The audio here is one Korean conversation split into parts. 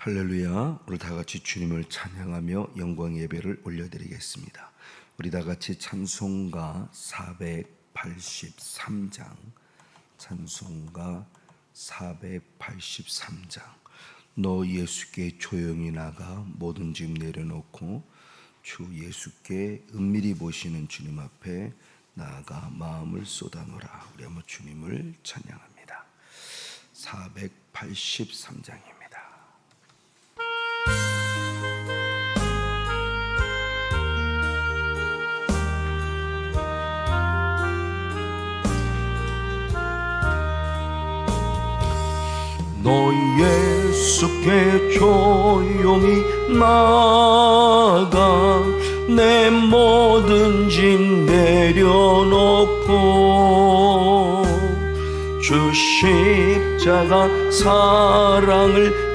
할렐루야. 오늘 다 같이 주님을 찬양하며 영광 예배를 올려드리겠습니다. 우리 다 같이 찬송가 483장, 찬송가 483장. 너 예수께 조용히 나가 모든 짐 내려놓고 주 예수께 은밀히 보시는 주님 앞에 나아가 마음을 쏟아놓으라. 우리 한번 주님을 찬양합니다. 483장입니다. 너 예수께 조용히 나가 내 모든 짐 내려놓고 주 십자가 사랑을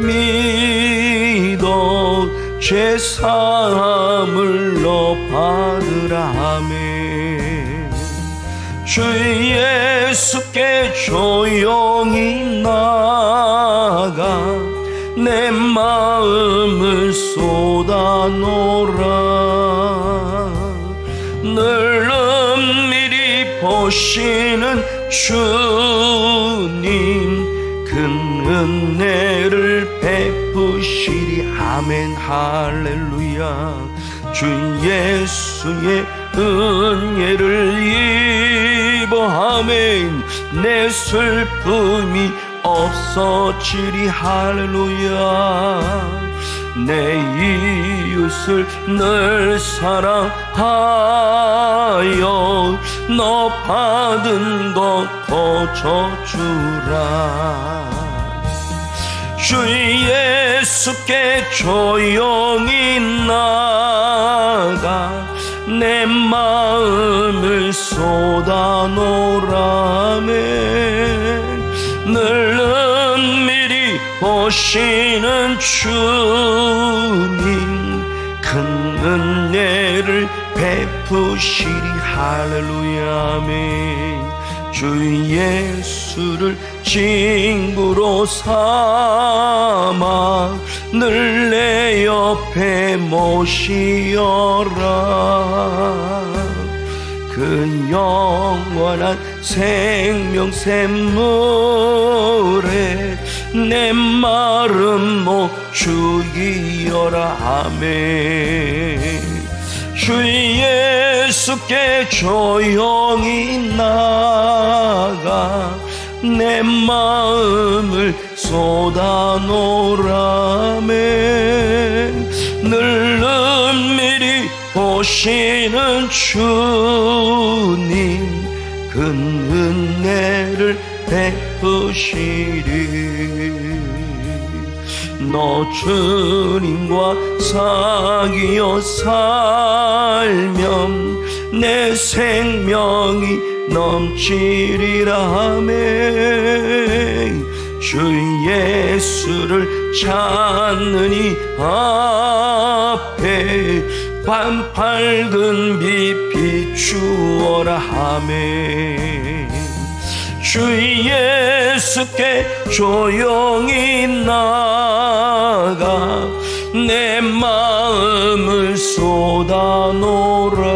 믿어 죄사함을 너 받으라. 아멘. 주 예수께 조용히 나가 내 마음을 쏟아놓으라. 늘 은밀히 보시는 주님 큰 은혜를 베푸시리. 아멘. 할렐루야. 주 예수의 은혜를 입어 아멘. 내 슬픔이 없어지리. 할렐루야. 내 이웃을 늘 사랑하여 너 받은 것 거저주라. 주 예수께 조용히 나가 내 마음을 쏟아놓으라. 늘 은밀히 보시는 주님 큰 은혜를 베푸시리. 할렐루야. 아멘. 주 예수를 친구로 삼아 늘 내 옆에 모시어라. 그 영원한 생명 샘물에 내 마른 목 죽이어라. 아멘. 주 예수께 조용히 나가 내 마음을 쏟아놓으라. 늘 은밀히 보시는 주님 큰 은혜를 베푸시리. 너 주님과 사귀어 살면 내 생명이 넘치리라. 아멘. 주 예수를 찾는 이 앞에 반밝은 빛 비추어라. 아멘. 주 예수께 조용히 나가 내 마음을 쏟아놓으라.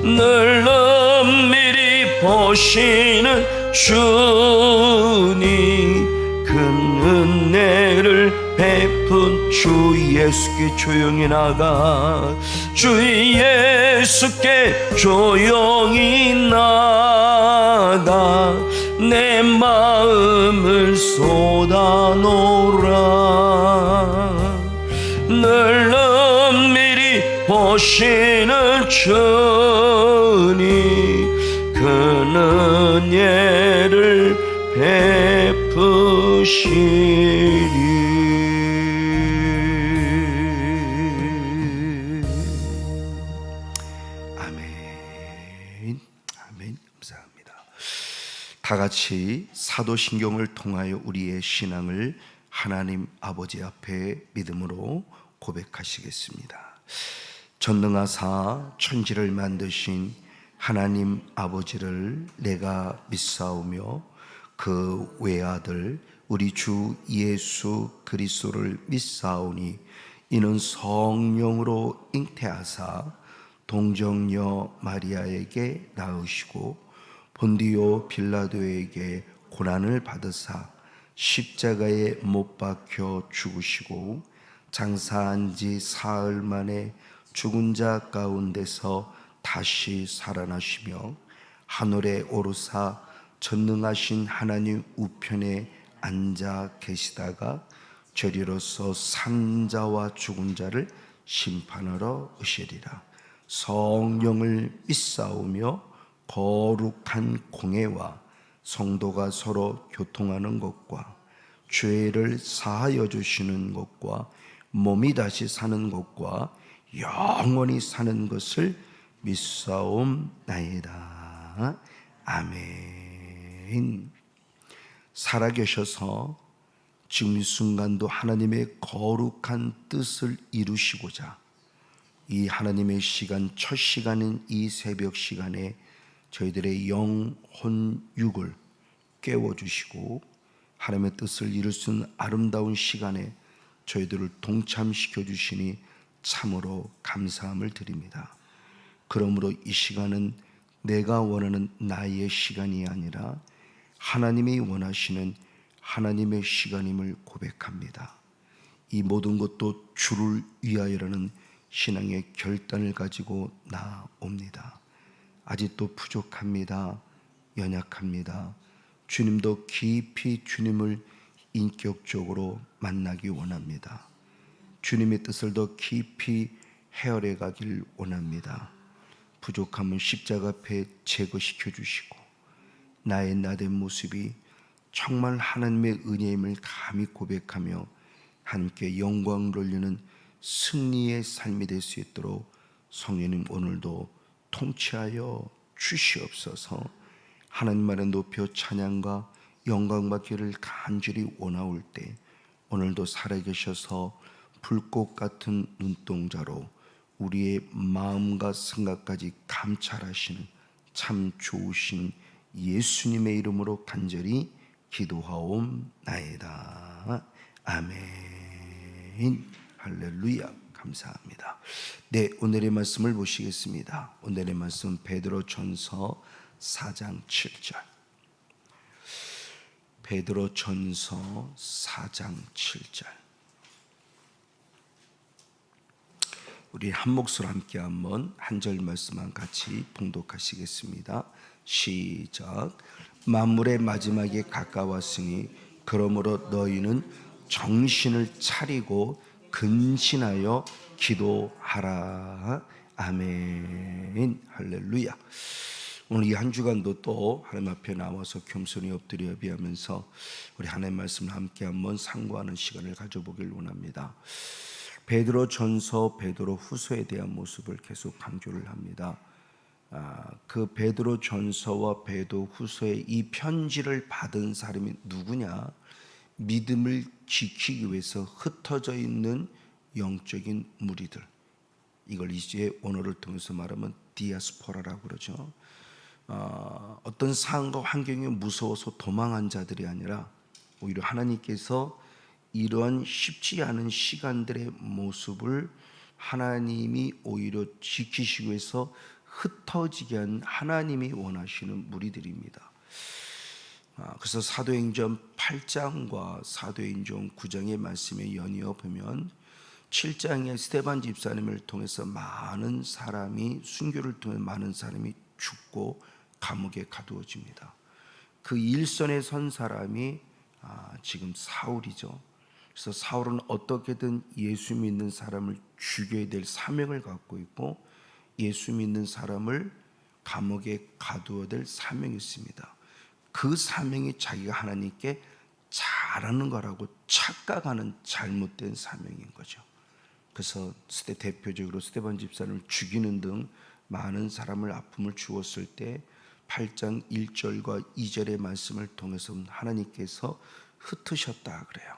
늘 은밀히 보시는 주님 큰 은혜를 베푼 주 예수께 조용히 나가 주 예수께 조용히 나가 내 마음을 쏟아놓으라. 늘 은밀히 보시는 주님 큰 은혜를 베푸시리. 다 같이 사도신경을 통하여 우리의 신앙을 하나님 아버지 앞에 믿음으로 고백하시겠습니다. 전능하사 천지를 만드신 하나님 아버지를 내가 믿사오며 그 외아들 우리 주 예수 그리스도를 믿사오니 이는 성령으로 잉태하사 동정녀 마리아에게 낳으시고 본디오 빌라도에게 고난을 받으사 십자가에 못 박혀 죽으시고 장사한 지 사흘 만에 죽은 자 가운데서 다시 살아나시며 하늘에 오르사 전능하신 하나님 우편에 앉아 계시다가 저리로서 산 자와 죽은 자를 심판하러 오시리라. 성령을 믿사오며 거룩한 공회와 성도가 서로 교통하는 것과 죄를 사하여 주시는 것과 몸이 다시 사는 것과 영원히 사는 것을 믿사옵나이다. 아멘. 살아계셔서 지금 이 순간도 하나님의 거룩한 뜻을 이루시고자 이 하나님의 시간, 첫 시간인 이 새벽 시간에 저희들의 영혼 육을 깨워주시고 하나님의 뜻을 이룰 수 있는 아름다운 시간에 저희들을 동참시켜 주시니 참으로 감사함을 드립니다. 그러므로 이 시간은 내가 원하는 나의 시간이 아니라 하나님이 원하시는 하나님의 시간임을 고백합니다. 이 모든 것도 주를 위하여라는 신앙의 결단을 가지고 나옵니다. 아직도 부족합니다. 연약합니다. 주님도 깊이 주님을 인격적으로 만나기 원합니다. 주님의 뜻을 더 깊이 헤아려 가길 원합니다. 부족함은 십자가 앞에 제거시켜 주시고 나의 나된 모습이 정말 하나님의 은혜임을 감히 고백하며 하나님께 영광을 돌리는 승리의 삶이 될 수 있도록 성령님 오늘도 통치하여 주시옵소서. 하나님만을 높여 찬양과 영광 받기를 간절히 원하올 때 오늘도 살아계셔서 불꽃 같은 눈동자로 우리의 마음과 생각까지 감찰하시는 참 좋으신 예수님의 이름으로 간절히 기도하옵나이다. 아멘. 할렐루야. 감사합니다. 네, 오늘의 말씀을 보시겠습니다. 오늘의 말씀 베드로전서 4장 7절. 베드로전서 4장 7절. 우리 한 목소리 함께 한번 한 절 말씀만 같이 봉독하시겠습니다. 시작. 만물의 마지막에 가까웠으니 그러므로 너희는 정신을 차리고 근신하여 기도하라. 아멘. 할렐루야. 오늘 이 한 주간도 또 하나님 앞에 나와서 겸손히 엎드려 예배하면서 우리 하나님의 말씀을 함께 한번 상고하는 시간을 가져보길 원합니다. 베드로전서, 베드로후서에 대한 모습을 계속 강조를 합니다. 그 베드로전서와 베드로후서의 이 편지를 받은 사람이 누구냐? 믿음을 지키기 위해서 흩어져 있는 영적인 무리들. 이걸 이제 언어를 통해서 말하면 디아스포라라고 그러죠. 어떤 상황과 환경이 무서워서 도망한 자들이 아니라 오히려 하나님께서 이러한 쉽지 않은 시간들의 모습을 하나님이 오히려 지키시기 위해서 흩어지게 한 하나님이 원하시는 무리들입니다. 그래서 사도행전 8장과 사도행전 9장의 말씀에 연이어 보면 7장에 스데반 집사님을 통해서 많은 사람이 순교를 통해 많은 사람이 죽고 감옥에 가두어집니다. 그 일선에 선 사람이 지금 사울이죠. 그래서 사울은 어떻게든 예수 믿는 사람을 죽여야 될 사명을 갖고 있고 예수 믿는 사람을 감옥에 가두어야 될 사명이 있습니다. 그 사명이 자기가 하나님께 잘하는 거라고 착각하는 잘못된 사명인 거죠. 그래서 대표적으로 스데반 집사를 죽이는 등 많은 사람을 아픔을 주었을 때 8장 1절과 2절의 말씀을 통해서 하나님께서 흩으셨다 그래요.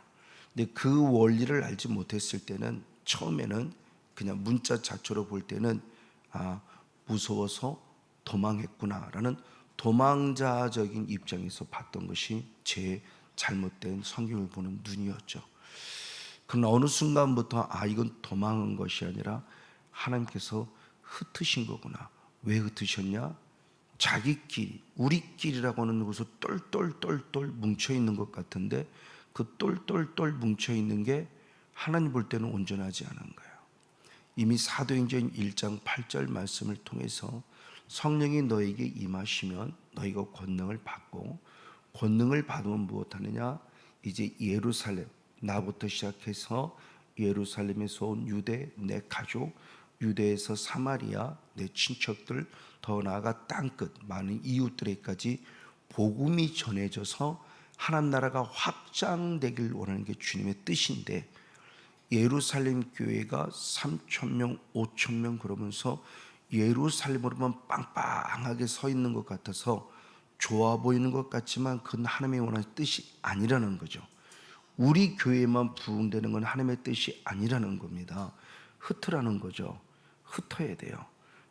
근데 그 원리를 알지 못했을 때는 처음에는 그냥 문자 자체로 볼 때는 무서워서 도망했구나라는 도망자적인 입장에서 봤던 것이 제 잘못된 성경을 보는 눈이었죠. 그러나 어느 순간부터 이건 도망한 것이 아니라 하나님께서 흩으신 거구나. 왜 흩으셨냐? 자기끼리, 우리끼리라고 하는 곳에 똘똘똘똘 뭉쳐있는 것 같은데 그 똘똘똘 뭉쳐있는 게 하나님 볼 때는 온전하지 않은 거예요. 이미 사도행전 1장 8절 말씀을 통해서 성령이 너에게 임하시면 너희가 권능을 받고, 권능을 받으면 무엇하느냐? 이제 예루살렘, 나부터 시작해서 예루살렘에서 온 유대, 내 가족, 유대에서 사마리아, 내 친척들, 더 나아가 땅끝 많은 이웃들에게까지 복음이 전해져서 하나님 나라가 확장되길 원하는 게 주님의 뜻인데, 예루살렘 교회가 3,000명, 5,000명 그러면서 예루살렘으로만 빵빵하게 서 있는 것 같아서 좋아 보이는 것 같지만 그건 하나님의 원하는 뜻이 아니라는 거죠. 우리 교회만 부흥되는 건 하나님의 뜻이 아니라는 겁니다. 흩으라는 거죠. 흩어야 돼요.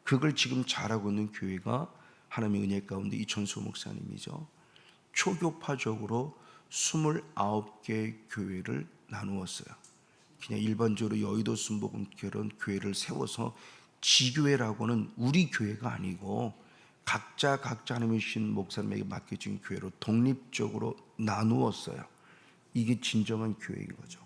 그걸 지금 잘하고 있는 교회가 하나님의 은혜 가운데 이천수 목사님이죠. 초교파적으로 29개의 교회를 나누었어요. 그냥 일반적으로 여의도 순복음교회는 교회를 세워서 지교회라고는 우리 교회가 아니고 각자 하나님의 신 목사님에게 맡겨진 교회로 독립적으로 나누었어요. 이게 진정한 교회인 거죠.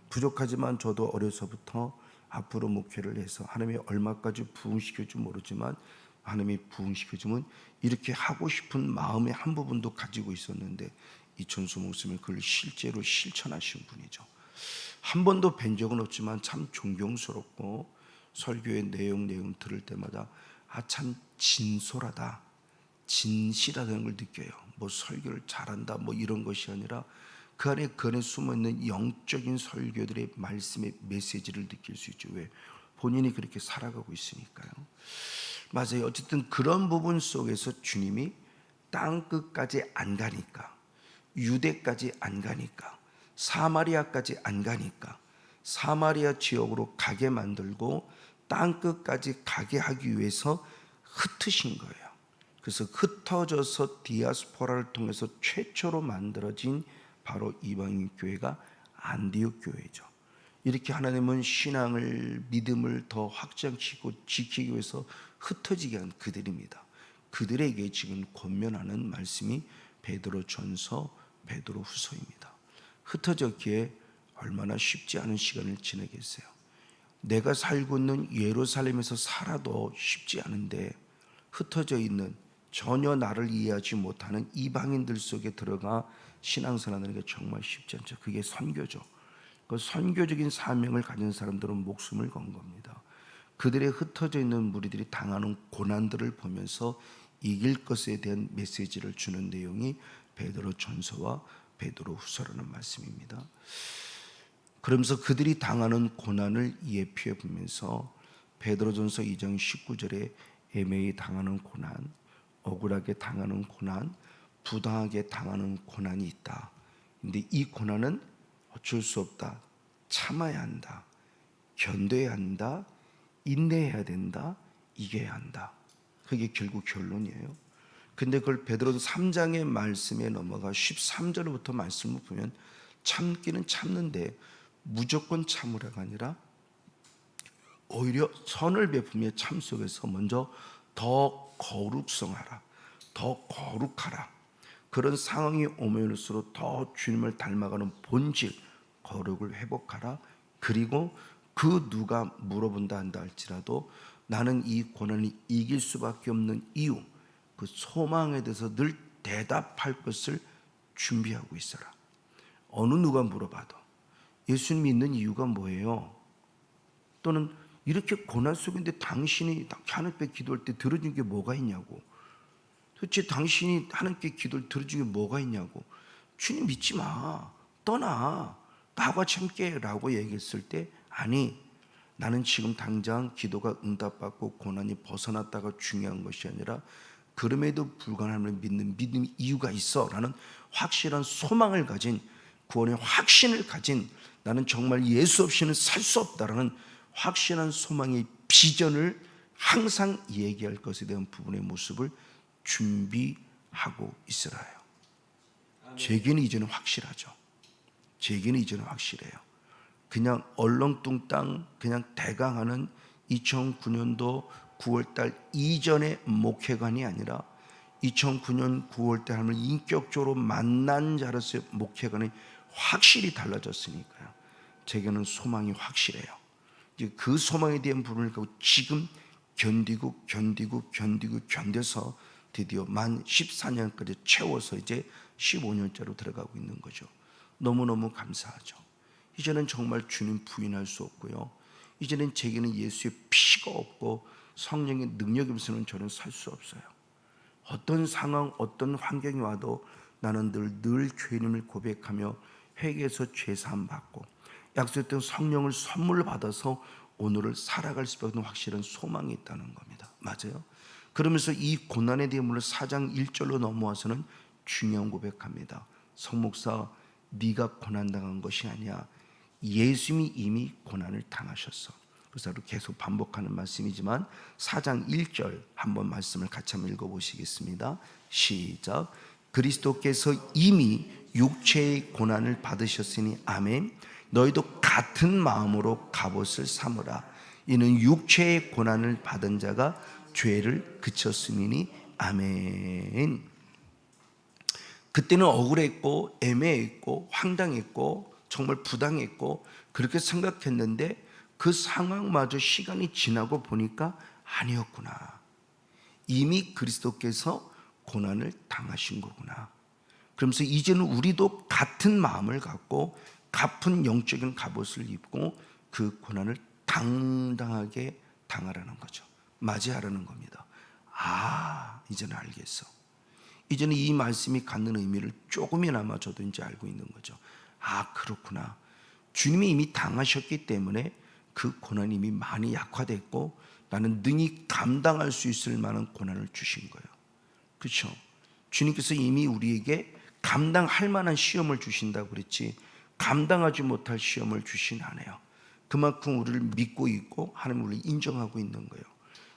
부족하지만 저도 어려서부터 앞으로 목회를 해서 하나님이 얼마까지 부흥시켜줄지 모르지만 하나님이 부흥시켜주면 이렇게 하고 싶은 마음의 한 부분도 가지고 있었는데 이천수 목사님은 그걸 실제로 실천하신 분이죠. 한 번도 뵌 적은 없지만 참 존경스럽고 설교의 내용 들을 때마다 참 진솔하다, 진실하다는 걸 느껴요. 뭐 설교를 잘한다 뭐 이런 것이 아니라 그 안에 숨어있는 영적인 설교들의 말씀의 메시지를 느낄 수 있죠. 왜? 본인이 그렇게 살아가고 있으니까요. 맞아요. 어쨌든 그런 부분 속에서 주님이 땅끝까지 안 가니까, 유대까지 안 가니까, 사마리아까지 안 가니까 사마리아 지역으로 가게 만들고 땅끝까지 가게 하기 위해서 흩으신 거예요. 그래서 흩어져서 디아스포라를 통해서 최초로 만들어진 바로 이방인 교회가 안디옥 교회죠. 이렇게 하나님은 신앙을, 믿음을 더 확장시키고 지키기 위해서 흩어지게 한 그들입니다. 그들에게 지금 권면하는 말씀이 베드로전서, 베드로후서입니다. 흩어졌기에 얼마나 쉽지 않은 시간을 지내겠어요. 내가 살고 있는 예루살렘에서 살아도 쉽지 않은데 흩어져 있는 전혀 나를 이해하지 못하는 이방인들 속에 들어가 신앙생활하는 게 정말 쉽지 않죠. 그게 선교죠. 그 선교적인 사명을 가진 사람들은 목숨을 건 겁니다. 그들의 흩어져 있는 무리들이 당하는 고난들을 보면서 이길 것에 대한 메시지를 주는 내용이 베드로전서와 베드로후서라는 말씀입니다. 그러면서 그들이 당하는 고난을 예표해 보면서 베드로전서 2장 19절에 애매히 당하는 고난, 억울하게 당하는 고난, 부당하게 당하는 고난이 있다. 근데 이 고난은 어쩔 수 없다. 참아야 한다. 견뎌야 한다. 인내해야 된다. 이겨야 한다. 그게 결국 결론이에요. 근데 그걸 베드로전서 3장의 말씀에 넘어가 13절부터 말씀을 보면 참기는 참는데 무조건 참으라가 아니라 오히려 선을 베푸며 참 속에서 먼저 더 거룩성하라, 더 거룩하라. 그런 상황이 오면 올수록 더 주님을 닮아가는 본질, 거룩을 회복하라. 그리고 그 누가 물어본다 한다 할지라도 나는 이 고난을 이길 수밖에 없는 이유, 그 소망에 대해서 늘 대답할 것을 준비하고 있어라. 어느 누가 물어봐도 예수님 믿는 이유가 뭐예요? 또는 이렇게 고난 속인데 당신이 하나님께 기도할 때 들어준 게 뭐가 있냐고. 도대체 당신이 하나님께 기도를 들어준 게 뭐가 있냐고. 주님 믿지 마. 떠나. 나와 참게 라고 얘기했을 때 아니, 나는 지금 당장 기도가 응답받고 고난이 벗어났다가 중요한 것이 아니라 그럼에도 불구하고 하나님을 믿는 믿음의 이유가 있어 라는 확실한 소망을 가진, 구원의 확신을 가진, 나는 정말 예수 없이는 살 수 없다라는 확신한 소망의 비전을 항상 얘기할 것에 대한 부분의 모습을 준비하고 있으라 해요. 제게는 이제는 확실하죠. 제게는 이제는 확실해요. 그냥 얼렁뚱땅 그냥 대강 하는 2009년도 9월달 이전의 목회관이 아니라 2009년 9월달 하나님을 인격적으로 만난 자로서의 목회관이 확실히 달라졌으니까요. 제게는 소망이 확실해요. 이제 그 소망에 대한 부분을 갖고 지금 견뎌서 드디어 만 14년까지 채워서 이제 15년째로 들어가고 있는 거죠. 너무너무 감사하죠. 이제는 정말 주님 부인할 수 없고요. 이제는 제게는 예수의 피가 없고 성령의 능력이 없으면 저는 살 수 없어요. 어떤 상황, 어떤 환경이 와도 나는 늘 죄인임을 고백하며 회개해서 죄사함 받고 약속했던 성령을 선물로 받아서 오늘을 살아갈 수밖에 없는 확실한 소망이 있다는 겁니다. 맞아요? 그러면서 이 고난에 대한 문을 4장 1절로 넘어와서는 중요한 고백합니다. 성목사, 네가 고난당한 것이 아니야. 예수님이 이미 고난을 당하셨어. 그래서 계속 반복하는 말씀이지만 4장 1절 한번 말씀을 같이 한번 읽어보시겠습니다. 시작. 그리스도께서 이미 육체의 고난을 받으셨으니 아멘. 너희도 같은 마음으로 갑옷을 삼으라. 이는 육체의 고난을 받은 자가 죄를 그쳤음이니 아멘. 그때는 억울했고 애매했고 황당했고 정말 부당했고 그렇게 생각했는데 그 상황마저 시간이 지나고 보니까 아니었구나. 이미 그리스도께서 고난을 당하신 거구나. 그러면서 이제는 우리도 같은 마음을 갖고 같은 영적인 갑옷을 입고 그 고난을 당당하게 당하라는 거죠. 맞이하라는 겁니다. 아, 이제는 알겠어. 이제는 이 말씀이 갖는 의미를 조금이나마 저도 이제 알고 있는 거죠. 아, 그렇구나. 주님이 이미 당하셨기 때문에 그 고난이 이미 많이 약화됐고 나는 능히 감당할 수 있을 만한 고난을 주신 거예요. 그렇죠? 주님께서 이미 우리에게 감당할 만한 시험을 주신다고 그랬지 감당하지 못할 시험을 주신 않아요. 그만큼 우리를 믿고 있고 하나님 우리를 인정하고 있는 거예요.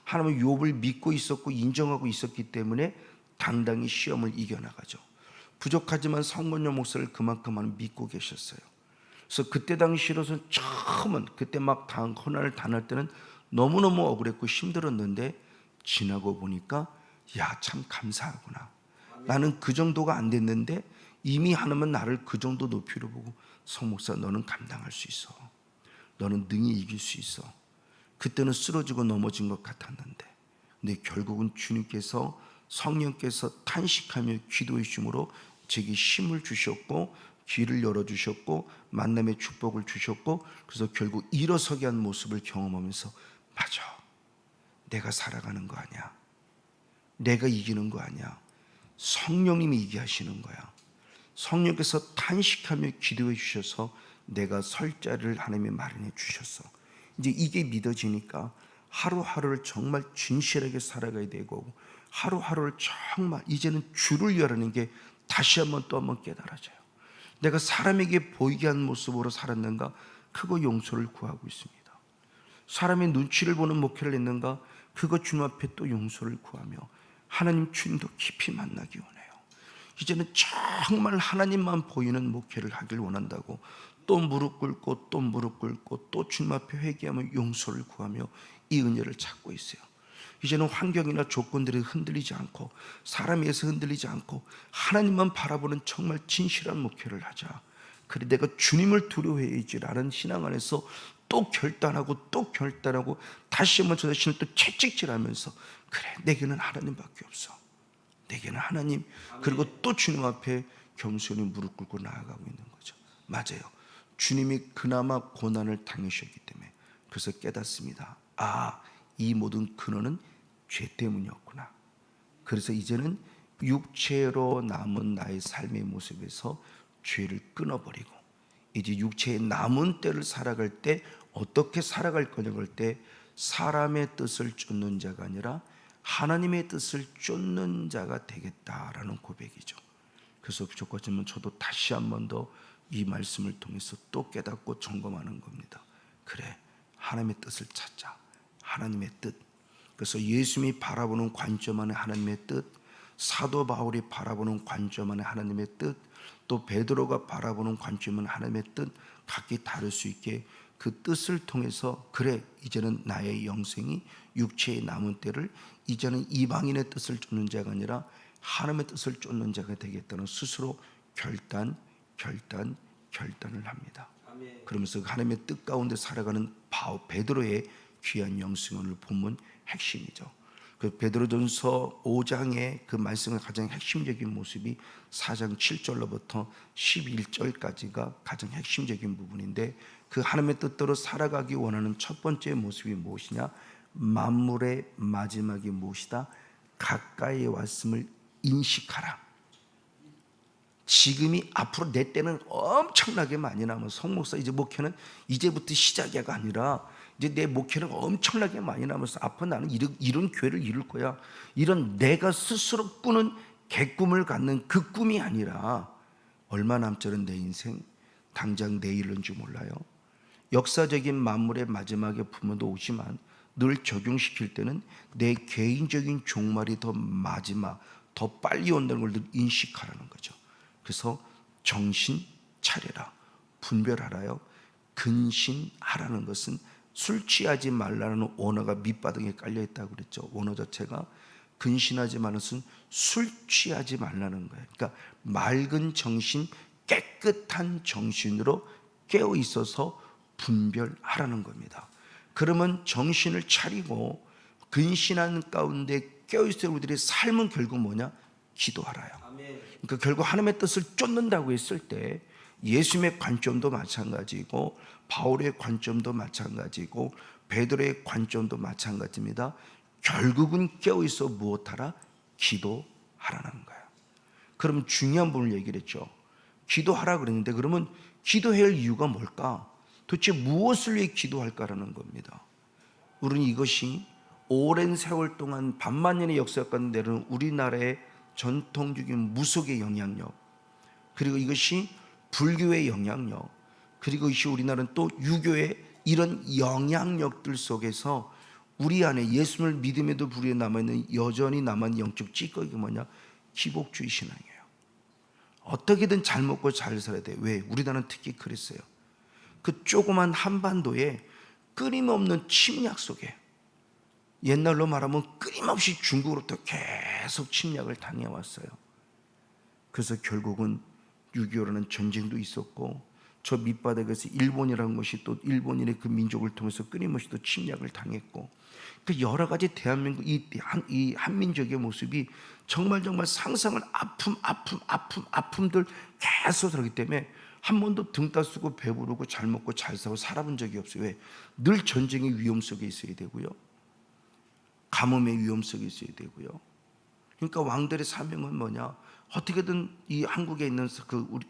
하나님은 욥을 믿고 있었고 인정하고 있었기 때문에 당당히 시험을 이겨나가죠. 부족하지만 성건영 목사를 그만큼 믿고 계셨어요. 그래서 그때 당시로서는 처음은 그때 막 고난을 당할 때는 너무너무 억울했고 힘들었는데 지나고 보니까 야, 참 감사하구나. 나는 그 정도가 안 됐는데 이미 하나님은 나를 그 정도 높이로 보고 성 목사 너는 감당할 수 있어. 너는 능히 이길 수 있어. 그때는 쓰러지고 넘어진 것 같았는데 근데 결국은 주님께서 성령께서 탄식하며 기도해 주심으로 제게 힘을 주셨고 길을 열어주셨고 만남의 축복을 주셨고 그래서 결국 일어서게 한 모습을 경험하면서 맞아, 내가 살아가는 거 아니야. 내가 이기는 거 아니야. 성령님이 이기게 하시는 거야. 성령께서 탄식하며 기도해 주셔서 내가 설 자리를 하나님이 마련해 주셨어. 이제 이게 믿어지니까 하루하루를 정말 진실하게 살아가야 되고 하루하루를 정말 이제는 주를 위하라는 게 다시 한번 또 한번 깨달아져요. 내가 사람에게 보이게 한 모습으로 살았는가? 그거 용서를 구하고 있습니다. 사람의 눈치를 보는 목회를 했는가? 그거 주님 앞에 또 용서를 구하며 하나님 주님도 깊이 만나기 원해요. 이제는 정말 하나님만 보이는 목회를 하길 원한다고 또 무릎 꿇고 또 무릎 꿇고 또 주님 앞에 회개하며 용서를 구하며 이 은혜를 찾고 있어요. 이제는 환경이나 조건들이 흔들리지 않고 사람에 의해서 흔들리지 않고 하나님만 바라보는 정말 진실한 목회를 하자. 그래 내가 주님을 두려워해야지라는 신앙 안에서 또 결단하고 다시 한번 저 자신을 또 채찍질하면서 그래 내게는 하나님밖에 없어. 내게는 하나님. 그리고 또 주님 앞에 겸손히 무릎 꿇고 나아가고 있는 거죠. 맞아요. 주님이 그나마 고난을 당하셨기 때문에 그래서 깨닫습니다. 아, 이 모든 근원은 죄 때문이었구나. 그래서 이제는 육체로 남은 나의 삶의 모습에서 죄를 끊어버리고 이제 육체의 남은 때를 살아갈 때 어떻게 살아갈 거냐고 할 때 사람의 뜻을 쫓는 자가 아니라 하나님의 뜻을 쫓는 자가 되겠다라는 고백이죠. 그래서 부족하지만 저도 다시 한 번 더 이 말씀을 통해서 또 깨닫고 점검하는 겁니다. 그래, 하나님의 뜻을 찾자. 하나님의 뜻. 그래서 예수님이 바라보는 관점 안에 하나님의 뜻, 사도 바울이 바라보는 관점은 하나님의 뜻, 또 베드로가 바라보는 관점은 하나님의 뜻, 각기 다를 수 있게 그 뜻을 통해서 그래 이제는 나의 영생이 육체의 남은 때를 이제는 이방인의 뜻을 쫓는 자가 아니라 하나님의 뜻을 쫓는 자가 되겠다는 스스로 결단을 합니다. 그러면서 하나님의 뜻 가운데 살아가는 베드로의 귀한 영성을 본문 핵심이죠. 그 베드로전서 5장의 그 말씀의 가장 핵심적인 모습이 4장 7절로부터 11절까지가 가장 핵심적인 부분인데, 그 하나님의 뜻대로 살아가기 원하는 첫 번째 모습이 무엇이냐? 만물의 마지막이 무엇이다? 가까이 왔음을 인식하라. 지금이 앞으로 내 때는 엄청나게 많이 남은 성목사 이제 목회는 이제부터 시작이가 아니라 이제 내 목회는 엄청나게 많이 남아서 앞으로 나는 이런 교회를 이룰 거야, 이런 내가 스스로 꾸는 개꿈을 갖는 그 꿈이 아니라 얼마 남지 않은 내 인생, 당장 내일은 줄 몰라요. 역사적인 만물의 마지막에 부모도 오지만 늘 적용시킬 때는 내 개인적인 종말이 더 마지막, 더 빨리 온다는 걸 늘 인식하라는 거죠. 그래서 정신 차려라, 분별하라요. 근신하라는 것은 술 취하지 말라는 원어가 밑바닥에 깔려 있다고 그랬죠. 원어 자체가 근신하지 말라는 것은 술 취하지 말라는 거예요. 그러니까 맑은 정신, 깨끗한 정신으로 깨어 있어서 분별하라는 겁니다. 그러면 정신을 차리고 근신한 가운데 깨어 있을 우리들의 삶은 결국 뭐냐? 기도하라요. 그러니까 결국 하나님의 뜻을 쫓는다고 했을 때 예수님의 관점도 마찬가지고 바울의 관점도 마찬가지고 베드로의 관점도 마찬가지입니다. 결국은 깨어있어 무엇하라? 기도하라는 거예요. 그럼 중요한 부분을 얘기를 했죠. 기도하라 그랬는데 그러면 기도해야 할 이유가 뭘까? 도대체 무엇을 위해 기도할까라는 겁니다. 우리는 이것이 오랜 세월 동안 반만년의 역사가 내려오는 우리나라의 전통적인 무속의 영향력, 그리고 이것이 불교의 영향력, 그리고 이것이 우리나라는 또 유교의 이런 영향력들 속에서 우리 안에 예수님을 믿음에도 불구하고 남아있는 여전히 남아있는 영적 찌꺼기가 뭐냐? 기복주의 신앙이에요. 어떻게든 잘 먹고 잘 살아야 돼. 왜? 우리나라는 특히 그랬어요. 그 조그만 한반도에 끊임없는 침략 속에, 옛날로 말하면 끊임없이 중국으로부터 계속 침략을 당해왔어요. 그래서 결국은 6.25라는 전쟁도 있었고 저 밑바닥에서 일본이라는 것이 또 일본인의 그 민족을 통해서 끊임없이 또 침략을 당했고, 그 여러 가지 대한민국 이 한민족의 모습이 정말 상상을 아픔들 계속 하기 때문에 한 번도 등 따쓰고 배부르고 잘 먹고 잘 살고 살아본 적이 없어요. 왜? 늘 전쟁의 위험 속에 있어야 되고요, 가뭄의 위험 속에 있어야 되고요. 그러니까 왕들의 사명은 뭐냐? 어떻게든 이 한국에 있는 우리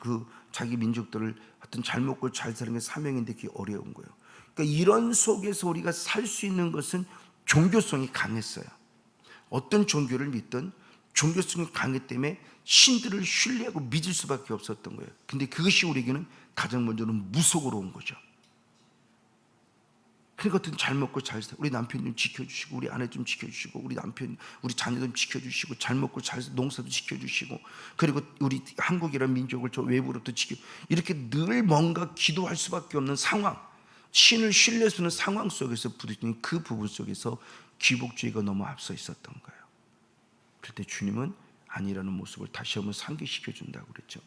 자기 민족들을 하여튼 잘 먹고 잘 사는 게 사명인데 그게 어려운 거예요. 그러니까 이런 속에서 우리가 살 수 있는 것은 종교성이 강했어요. 어떤 종교를 믿든 종교성이 강했기 때문에 신들을 신뢰하고 믿을 수밖에 없었던 거예요. 근데 그것이 우리에게는 가장 먼저는 무속으로 온 거죠. 그러니까 잘 먹고 잘 살고 우리 남편 좀 지켜주시고 우리 아내 좀 지켜주시고 우리 남편 우리 자녀 좀 지켜주시고 잘 먹고 잘 농사도 지켜주시고 그리고 우리 한국이라는 민족을 저 외부로부터 이렇게 늘 뭔가 기도할 수밖에 없는 상황, 신을 신뢰할 수 있는 상황 속에서 부딪히는 그 부분 속에서 기복주의가 너무 앞서 있었던 거예요. 그럴 때 주님은 아니라는 모습을 다시 한번 상기시켜 준다고 그랬죠.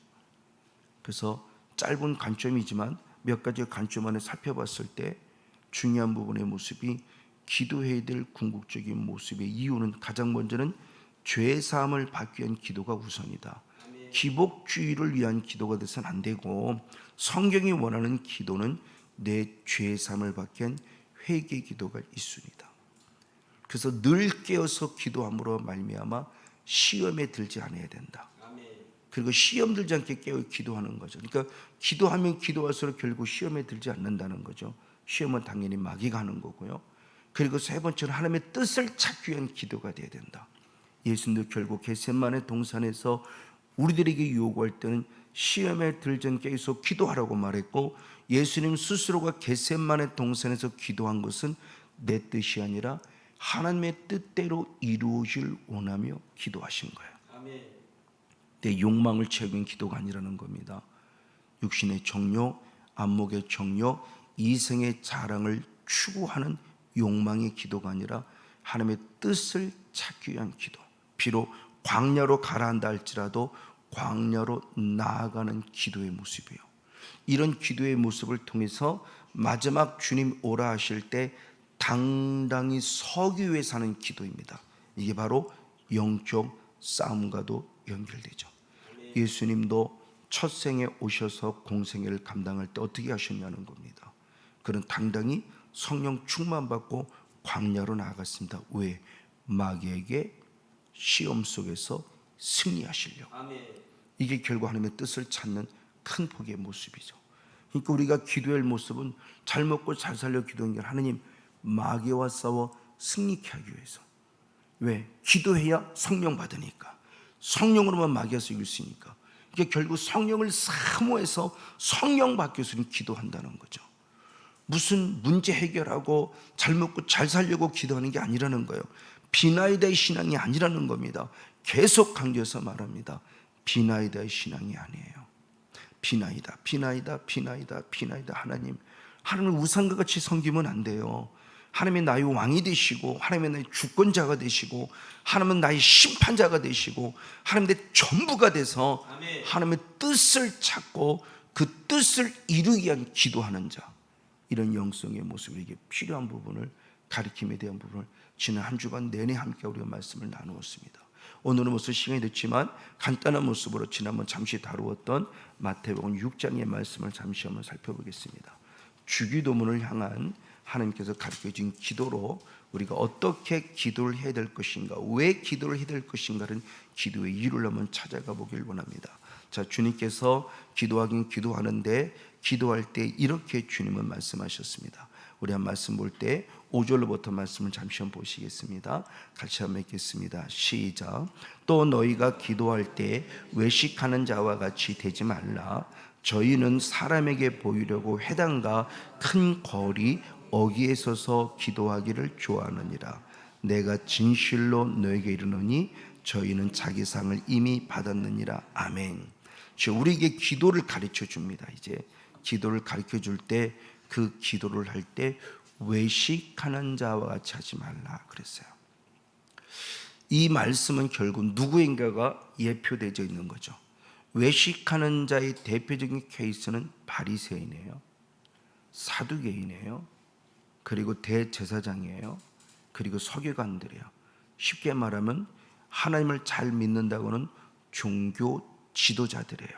그래서 짧은 관점이지만 몇 가지 관점 안에 살펴봤을 때 중요한 부분의 모습이 기도해야 될 궁극적인 모습의 이유는 가장 먼저는 죄사함을 받기 위한 기도가 우선이다. 기복주의를 위한 기도가 돼서는 안 되고 성경이 원하는 기도는 내 죄사함을 받기 위한 회개 기도가 있습니다. 그래서 늘 깨어서 기도함으로 말미암아 시험에 들지 않아야 된다. 그리고 시험 들지 않게 깨어 기도하는 거죠. 그러니까 기도하면 기도할수록 결국 시험에 들지 않는다는 거죠. 시험은 당연히 마귀가 하는 거고요. 그리고 세 번째는 하나님의 뜻을 찾기 위한 기도가 되어야 된다. 예수님도 결국 겟세마네 동산에서 우리들에게 요구할 때는 시험에 들지 않게 계속 기도하라고 말했고, 예수님 스스로가 겟세마네 동산에서 기도한 것은 내 뜻이 아니라 하나님의 뜻대로 이루어질 원하며 기도하신 거예요. 내 욕망을 채우는 기도가 아니라는 겁니다. 육신의 정욕, 안목의 정욕, 이생의 자랑을 추구하는 욕망의 기도가 아니라 하나님의 뜻을 찾기 위한 기도. 비록 광야로 가라앉아 할지라도 광야로 나아가는 기도의 모습이에요. 이런 기도의 모습을 통해서 마지막 주님 오라 하실 때 당당히 서기 위해 사는 기도입니다. 이게 바로 영적 싸움과도 연결되죠. 예수님도 첫 생에 오셔서 공생애를 감당할 때 어떻게 하셨냐는 겁니다. 그는 당당히 성령 충만받고 광야로 나아갔습니다. 왜? 마귀에게 시험 속에서 승리하시려고. 이게 결국 하나님의 뜻을 찾는 큰 폭의 모습이죠. 그러니까 우리가 기도할 모습은 잘 먹고 잘 살려 기도하는 게 하나님, 마귀와 싸워 승리케 하기 위해서. 왜? 기도해야 성령 받으니까. 성령으로만 마귀에서 이길 수 있으니까. 이게 결국 성령을 사모해서 성령 받기 위해서 기도한다는 거죠. 무슨 문제 해결하고 잘 먹고 잘 살려고 기도하는 게 아니라는 거예요. 비나이다의 신앙이 아니라는 겁니다. 계속 강조해서 말합니다. 비나이다의 신앙이 아니에요. 비나이다, 비나이다, 비나이다, 비나이다. 하나님을 우상과 같이 섬기면 안 돼요. 하나님은 나의 왕이 되시고, 하나님은 나의 주권자가 되시고, 하나님은 나의 심판자가 되시고, 하나님 내 전부가 돼서 하나님의 뜻을 찾고 그 뜻을 이루기 위한 기도하는 자, 이런 영성의 모습에게 필요한 부분을, 가리킴에 대한 부분을 지난 한 주간 내내 함께 우리가 말씀을 나누었습니다. 오늘은 벌써 시간이 됐지만 간단한 모습으로 지난번 잠시 다루었던 마태복음 6장의 말씀을 잠시 한번 살펴보겠습니다. 주기도문을 향한 하나님께서 가르쳐준 기도로 우리가 어떻게 기도를 해야 될 것인가, 왜 기도를 해야 될 것인가는 기도의 이유를 한번 찾아가 보길 원합니다. 자, 주님께서 기도하긴 기도하는데 기도할 때 이렇게 주님은 말씀하셨습니다. 우리 한 말씀 볼 때 5절로부터 말씀을 잠시 한번 보시겠습니다. 같이 한번 읽겠습니다. 시작. 또 너희가 기도할 때 외식하는 자와 같이 되지 말라. 저희는 사람에게 보이려고 회당과 큰 거리 어귀에 서서 기도하기를 좋아하느니라. 내가 진실로 너에게 이르노니 저희는 자기 상을 이미 받았느니라. 아멘. 우리에게 기도를 가르쳐 줍니다. 이제 기도를 가르쳐 줄 때 그 기도를 할 때 외식하는 자와 같이 하지 말라 그랬어요. 이 말씀은 결국 누구인가가 예표되어 있는 거죠. 외식하는 자의 대표적인 케이스는 바리새인이에요, 사두개인이에요, 그리고 대제사장이에요, 그리고 서기관들이에요. 쉽게 말하면 하나님을 잘 믿는다고는 종교 지도자들이에요.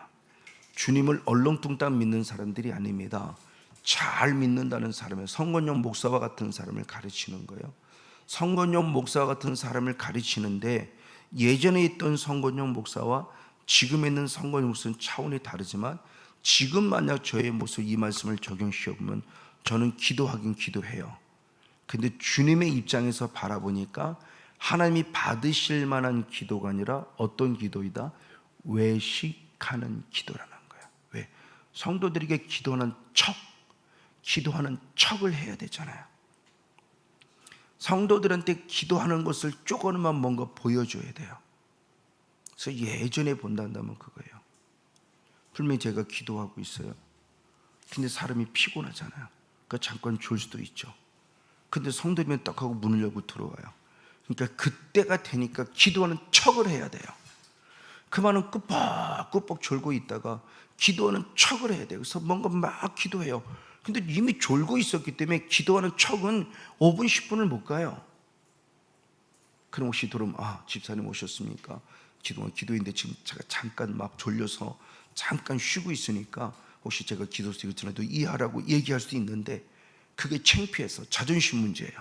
주님을 얼렁뚱땅 믿는 사람들이 아닙니다. 잘 믿는다는 사람을, 성건용 목사와 같은 사람을 가르치는 거예요. 성건용 목사와 같은 사람을 가르치는데 예전에 있던 성건용 목사와 지금 있는 성건용 목사는 차원이 다르지만 지금 만약 저의 모습 이 말씀을 적용시켜 보면 저는 기도하긴 기도해요. 근데 주님의 입장에서 바라보니까 하나님이 받으실 만한 기도가 아니라 어떤 기도이다? 외식하는 기도라는 거예요. 왜? 성도들에게 기도하는 척을 해야 되잖아요. 성도들한테 기도하는 것을 조금만 뭔가 보여줘야 돼요. 그래서 예전에 본다면 그거예요. 분명히 제가 기도하고 있어요. 근데 사람이 피곤하잖아요. 그러니까 잠깐 졸 수도 있죠. 근데 성도면 딱 하고 문을 열고 들어와요. 그러니까 그때가 되니까 기도하는 척을 해야 돼요. 그 말은 꾸벅꾸벅 졸고 있다가 기도하는 척을 해야 돼요. 그래서 뭔가 막 기도해요. 근데 이미 졸고 있었기 때문에 기도하는 척은 5분 10분을 못 가요. 그럼 혹시 들어오면 집사님 오셨습니까? 그동안 기도인데 지금 제가 잠깐 막 졸려서 잠깐 쉬고 있으니까 혹시 제가 기도 드리더라도 이해하라고 얘기할 수 있는데 그게 창피해서 자존심 문제예요.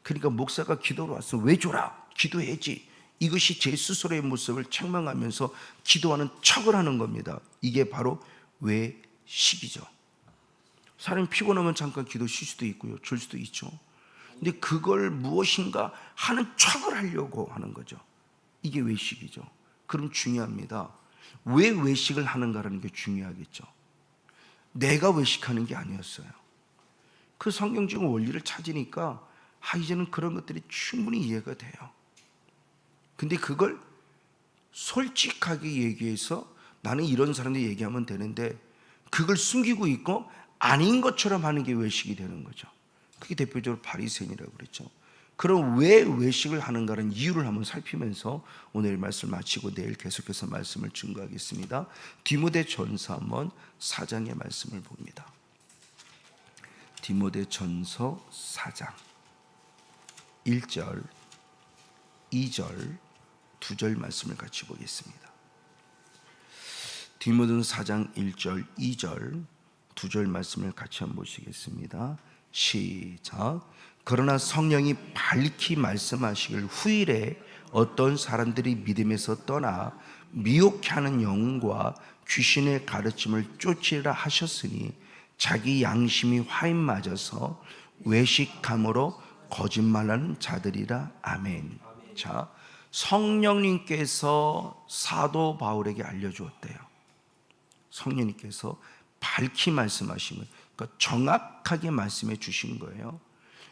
그러니까 목사가 기도로 왔으면 왜 졸아? 기도해야지. 이것이 제 스스로의 모습을 책망하면서 기도하는 척을 하는 겁니다. 이게 바로 외식이죠. 사람이 피곤하면 잠깐 기도 쉴 수도 있고요, 졸 수도 있죠. 근데 그걸 무엇인가 하는 척을 하려고 하는 거죠. 이게 외식이죠. 그럼 중요합니다. 왜 외식을 하는가라는 게 중요하겠죠. 내가 외식하는 게 아니었어요. 그 성경적인 원리를 찾으니까 이제는 그런 것들이 충분히 이해가 돼요. 근데 그걸 솔직하게 얘기해서 나는 이런 사람들 얘기하면 되는데 그걸 숨기고 있고 아닌 것처럼 하는 게 외식이 되는 거죠. 그게 대표적으로 바리새인이라고 그랬죠. 그럼 왜 외식을 하는가는 이유를 한번 살피면서 오늘 말씀을 마치고 내일 계속해서 말씀을 증거하겠습니다. 디모데전서 한번 4장의 말씀을 봅니다. 디모데전서 4장 1절, 2절, 2절 말씀을 같이 보겠습니다. 디모데전서 4장 1절, 2절, 2절 말씀을 같이 한번 보시겠습니다. 시작. 그러나 성령이 밝히 말씀하시길 후일에 어떤 사람들이 믿음에서 떠나 미혹해 하는 영과 귀신의 가르침을 쫓으라 하셨으니 자기 양심이 화인 맞아서 외식함으로 거짓말하는 자들이라. 아멘. 자, 성령님께서 사도 바울에게 알려주었대요. 성령님께서 밝히 말씀하시는, 그러니까 정확하게 말씀해 주신 거예요.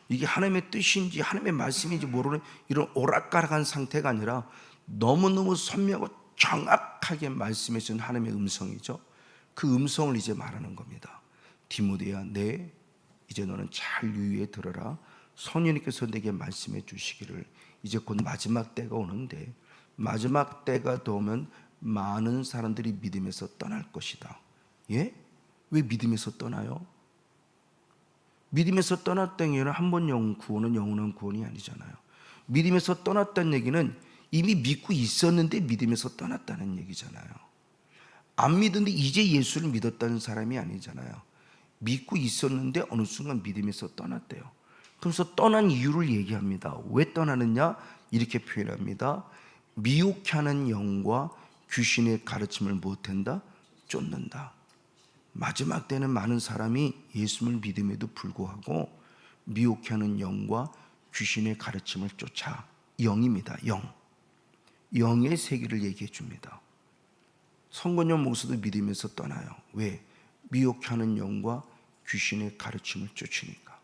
이게 하나님의 뜻인지 하나님의 말씀인지 모르는 이런 오락가락한 상태가 아니라 너무너무 선명하고 정확하게 말씀해 주는 하나님의 음성이죠. 그 음성을 이제 말하는 겁니다. 디모데야, 이제 너는 잘 유의해 들어라. 성령님께서 내게 말씀해 주시기를 이제 곧 마지막 때가 오는데 마지막 때가 되면 많은 사람들이 믿음에서 떠날 것이다. 예? 왜 믿음에서 떠나요? 믿음에서 떠났다는 얘기는 한 번 영혼 구원은 영원한 구원이 아니잖아요. 믿음에서 떠났다는 얘기는 이미 믿고 있었는데 믿음에서 떠났다는 얘기잖아요. 안 믿었는데 이제 예수를 믿었다는 사람이 아니잖아요. 믿고 있었는데 어느 순간 믿음에서 떠났대요. 그래서 떠난 이유를 얘기합니다. 왜 떠나느냐? 이렇게 표현합니다. 미혹하는 영과 귀신의 가르침을 못한다? 쫓는다. 마지막 때는 많은 사람이 예수를 믿음에도 불구하고 미혹하는 영과 귀신의 가르침을 쫓아. 영입니다. 영의 세계를 얘기해 줍니다. 성건영 목사도 믿음에서 떠나요. 왜? 미혹하는 영과 귀신의 가르침을 쫓으니까.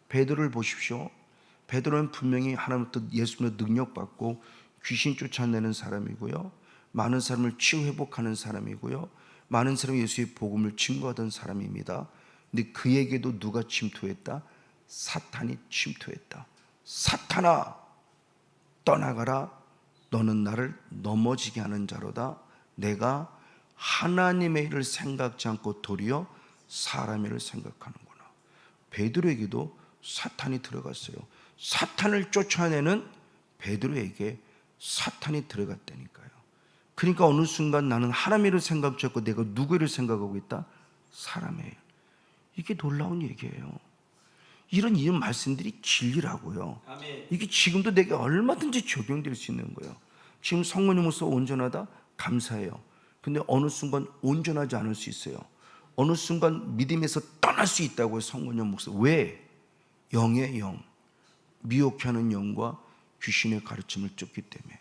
베드로를 보십시오. 베드로는 분명히 하나님부터 예수님의 능력받고 귀신 쫓아내는 사람이고요, 많은 사람을 치유 회복하는 사람이고요, 많은 사람이 예수의 복음을 증거하던 사람입니다. 근데 그에게도 누가 침투했다? 사탄이 침투했다. 사탄아, 떠나가라. 너는 나를 넘어지게 하는 자로다. 내가 하나님의 일을 생각지 않고 도리어 사람의 일을 생각하는구나. 베드로에게도 사탄이 들어갔어요. 사탄을 쫓아내는 베드로에게 사탄이 들어갔다니까요. 그러니까 어느 순간 나는 하나님의 일을 생각지 않고 내가 누구 일을 생각하고 있다? 사람의 일. 이게 놀라운 얘기예요. 이런 말씀들이 진리라고요. 이게 지금도 내게 얼마든지 적용될 수 있는 거예요. 지금 성모님 목사 온전하다? 감사해요. 근데 어느 순간 온전하지 않을 수 있어요. 어느 순간 믿음에서 떠날 수 있다고요. 성모님 목사. 왜? 영의 영, 미혹하는 영과 귀신의 가르침을 쫓기 때문에.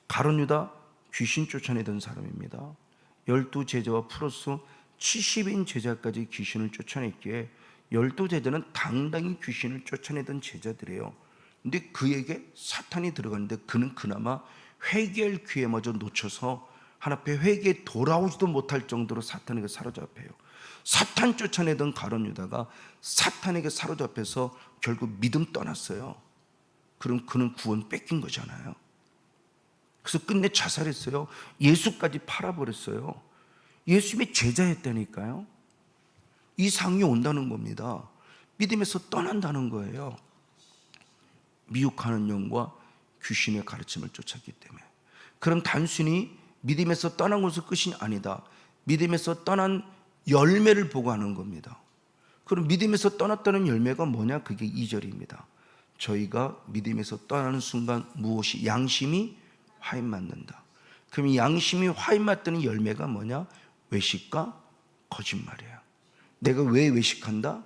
가룟 유다 귀신 쫓아내던 사람입니다. 12제자와 플러스 70인 제자까지 귀신을 쫓아냈기에 12제자는 당당히 귀신을 쫓아내던 제자들이에요. 근데 그에게 사탄이 들어갔는데 그는 그나마 회개할 기회마저 놓쳐서 하나님께 회개에 돌아오지도 못할 정도로 사탄에게 사로잡혀요. 사탄 쫓아내던 가룟 유다가 사탄에게 사로잡혀서 결국 믿음 떠났어요. 그럼 그는 구원 뺏긴 거잖아요. 그래서 끝내 자살했어요. 예수까지 팔아버렸어요. 예수님의 제자였다니까요. 이 상이 온다는 겁니다. 믿음에서 떠난다는 거예요. 미혹하는 영과 귀신의 가르침을 쫓았기 때문에. 그럼 단순히 믿음에서 떠난 것은 끝이 아니다. 믿음에서 떠난 열매를 보고 하는 겁니다. 그럼 믿음에서 떠났다는 열매가 뭐냐? 그게 2절입니다. 저희가 믿음에서 떠나는 순간 무엇이? 양심이 화인 맞는다. 그럼 이 양심이 화인 맞다는 열매가 뭐냐? 외식과 거짓말이에요. 내가 왜 외식한다?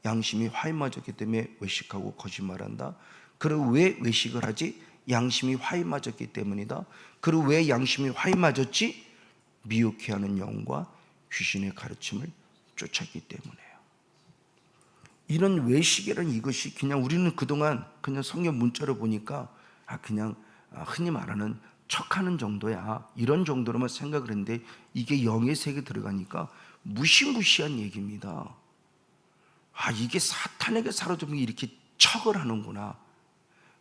양심이 화인 맞았기 때문에 외식하고 거짓말한다. 그리고 왜 외식을 하지? 양심이 화인 맞았기 때문이다. 그리고 왜 양심이 화인 맞았지? 미혹해 하는 영과 귀신의 가르침을 쫓았기 때문이에요. 이런 외식이라는 이것이 그냥 우리는 그동안 그냥 성경 문자로 보니까 그냥 흔히 말하는 척하는 정도야, 이런 정도로만 생각을 했는데 이게 영의 세계에 들어가니까 무시무시한 얘기입니다. 이게 사탄에게 사로잡히면 이렇게 척을 하는구나.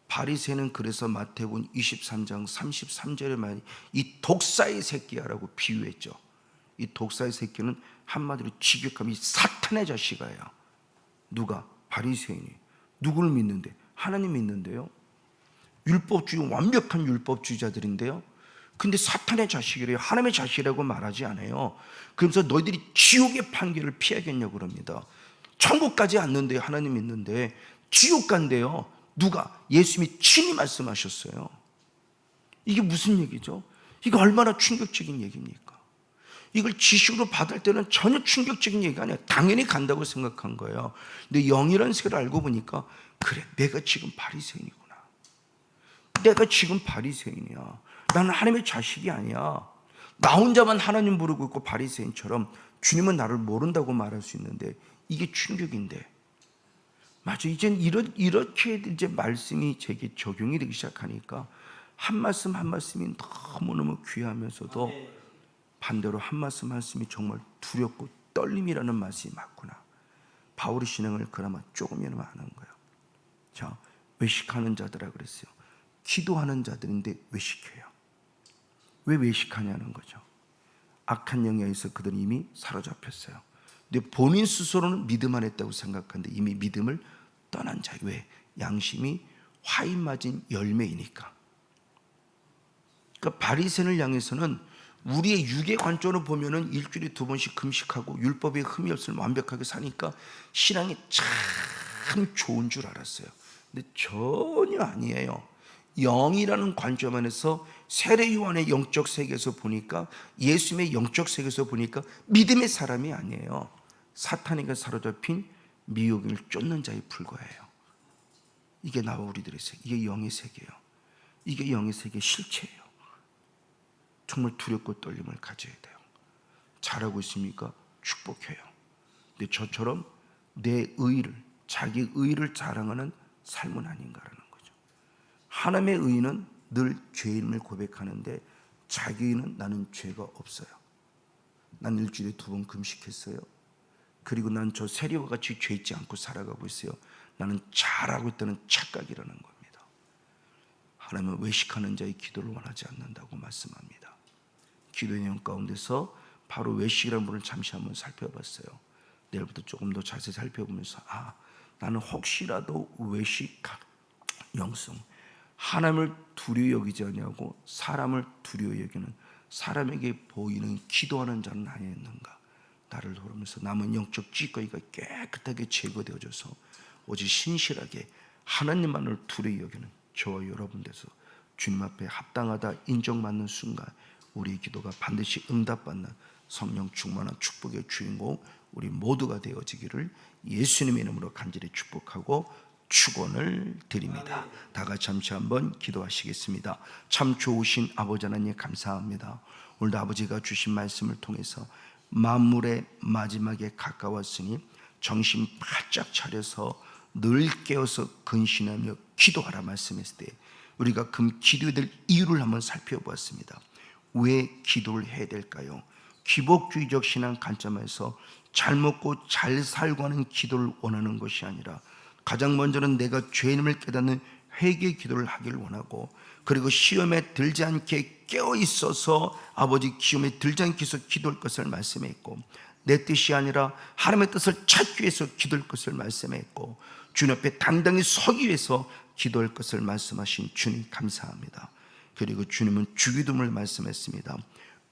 바리새는 그래서 마태복음 23장 33절에 말이 이 독사의 새끼야라고 비유했죠. 이 독사의 새끼는 한마디로 직역하면 이 사탄의 자식아야. 누가? 바리새인이. 누구를 믿는데? 하나님 믿는데요. 율법주의, 완벽한 율법주의자들인데요. 근데 사탄의 자식이래요. 하나님의 자식이라고 말하지 않아요. 그러면서 너희들이 지옥의 판결을 피하겠냐고 그럽니다. 천국까지 않는데요. 하나님 믿는데 지옥 간대요. 누가? 예수님이 친히 말씀하셨어요. 이게 무슨 얘기죠? 이거 얼마나 충격적인 얘기입니까? 이걸 지식으로 받을 때는 전혀 충격적인 얘기가 아니에요. 당연히 간다고 생각한 거예요. 근데 영이라는 세계를 알고 보니까 그래, 내가 지금 바리새인이구나. 내가 지금 바리새인이야. 나는 하나님의 자식이 아니야. 나 혼자만 하나님 부르고 있고 바리새인처럼 주님은 나를 모른다고 말할 수 있는데 이게 충격인데, 맞아, 이젠 이렇게 이제 말씀이 제게 적용이 되기 시작하니까 한 말씀 한 말씀이 너무너무 귀하면서도 반대로 한 말씀 한 말씀이 정말 두렵고 떨림이라는 맛이 맞구나. 바울의 신앙을 그나마 조금이나마 아는 거예요. 자, 외식하는 자들아 그랬어요. 기도하는 자들인데 외식해요. 왜 외식하냐는 거죠. 악한 영향에서 그들은 이미 사로잡혔어요. 근데 본인 스스로는 믿음 안 했다고 생각하는데 이미 믿음을 떠난 자예요. 왜? 양심이 화인 맞은 열매이니까. 그러니까 바리새인을 향해서는 우리의 육의 관점으로 보면은 일주일에 2번씩 금식하고 율법에 흠이 없을 완벽하게 사니까 신앙이 참 좋은 줄 알았어요. 근데 전혀 아니에요. 영이라는 관점 안에서 세례 요한의 영적 세계에서 보니까, 예수님의 영적 세계에서 보니까 믿음의 사람이 아니에요. 사탄에게 사로잡힌 미혹을 쫓는 자에 불과해요. 이게 나와 우리들의 세계, 이게 영의 세계예요. 이게 영의 세계의 실체예요. 정말 두렵고 떨림을 가져야 돼요. 잘하고 있습니까? 축복해요. 근데 저처럼 내 의를, 자기 의를 자랑하는 삶은 아닌가라는 거죠. 하나님의 의는 늘 죄인을 고백하는데 자기 의는 나는 죄가 없어요. 난 일주일에 2번 금식했어요. 그리고 난 저 세리와 같이 죄 있지 않고 살아가고 있어요. 나는 잘하고 있다는 착각이라는 겁니다. 하나님은 외식하는 자의 기도를 원하지 않는다고 말씀합니다. 기도의 내용 가운데서 바로 외식이라는 분을 잠시 한번 살펴봤어요. 내일부터 조금 더 자세히 살펴보면서 나는 혹시라도 외식 영성, 하나님을 두려워 여기지 않냐고 사람을 두려워 여기는, 사람에게 보이는 기도하는 자는 아니었는가. 나를 돌아보면서 남은 영적 찌꺼기가 깨끗하게 제거되어져서 오직 신실하게 하나님만을 두려워 여기는 저와 여러분 돼서 주님 앞에 합당하다 인정받는 순간 우리의 기도가 반드시 응답받는 성령 충만한 축복의 주인공 우리 모두가 되어지기를 예수님의 이름으로 간절히 축복하고 축원을 드립니다. 다 같이 잠시 한번 기도하시겠습니다. 참 좋으신 아버지 하나님 감사합니다. 오늘도 아버지가 주신 말씀을 통해서 만물의 마지막에 가까웠으니 정신 바짝 차려서 늘 깨어서 근신하며 기도하라 말씀했을 때 우리가 그 기도해야 될 이유를 한번 살펴보았습니다. 왜 기도를 해야 될까요? 기복주의적 신앙 관점에서 잘 먹고 잘 살고 하는 기도를 원하는 것이 아니라 가장 먼저는 내가 죄인임을 깨닫는 회개 기도를 하기를 원하고, 그리고 시험에 들지 않게 깨어 있어서 아버지 시험에 들지 않게 해서 기도할 것을 말씀했고, 내 뜻이 아니라 하나님의 뜻을 찾기 위해서 기도할 것을 말씀했고, 주님 앞에 당당히 서기 위해서 기도할 것을 말씀하신 주님 감사합니다. 그리고 주님은 주기도문을 말씀했습니다.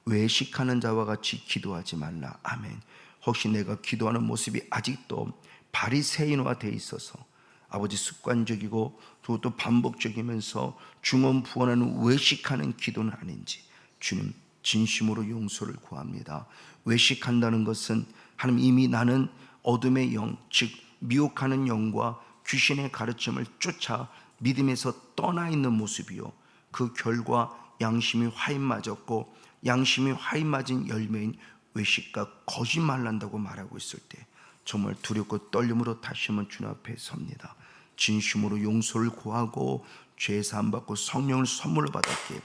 외식하는 자와 같이 기도하지 말라. 아멘. 혹시 내가 기도하는 모습이 아직도 바리새인화 되어 있어서 아버지 습관적이고 또 반복적이면서 중언부언하는 외식하는 기도는 아닌지 주님 진심으로 용서를 구합니다. 외식한다는 것은 하나님 이미 나는 어둠의 영, 즉 미혹하는 영과 귀신의 가르침을 쫓아 믿음에서 떠나 있는 모습이요, 그 결과 양심이 화인 맞았고 양심이 화인 맞은 열매인 외식과 거짓말 한다고 말하고 있을 때 정말 두렵고 떨림으로 다시 한번 주님 앞에 섭니다. 진심으로 용서를 구하고 죄 사함 받고 성령을 선물로 받았기에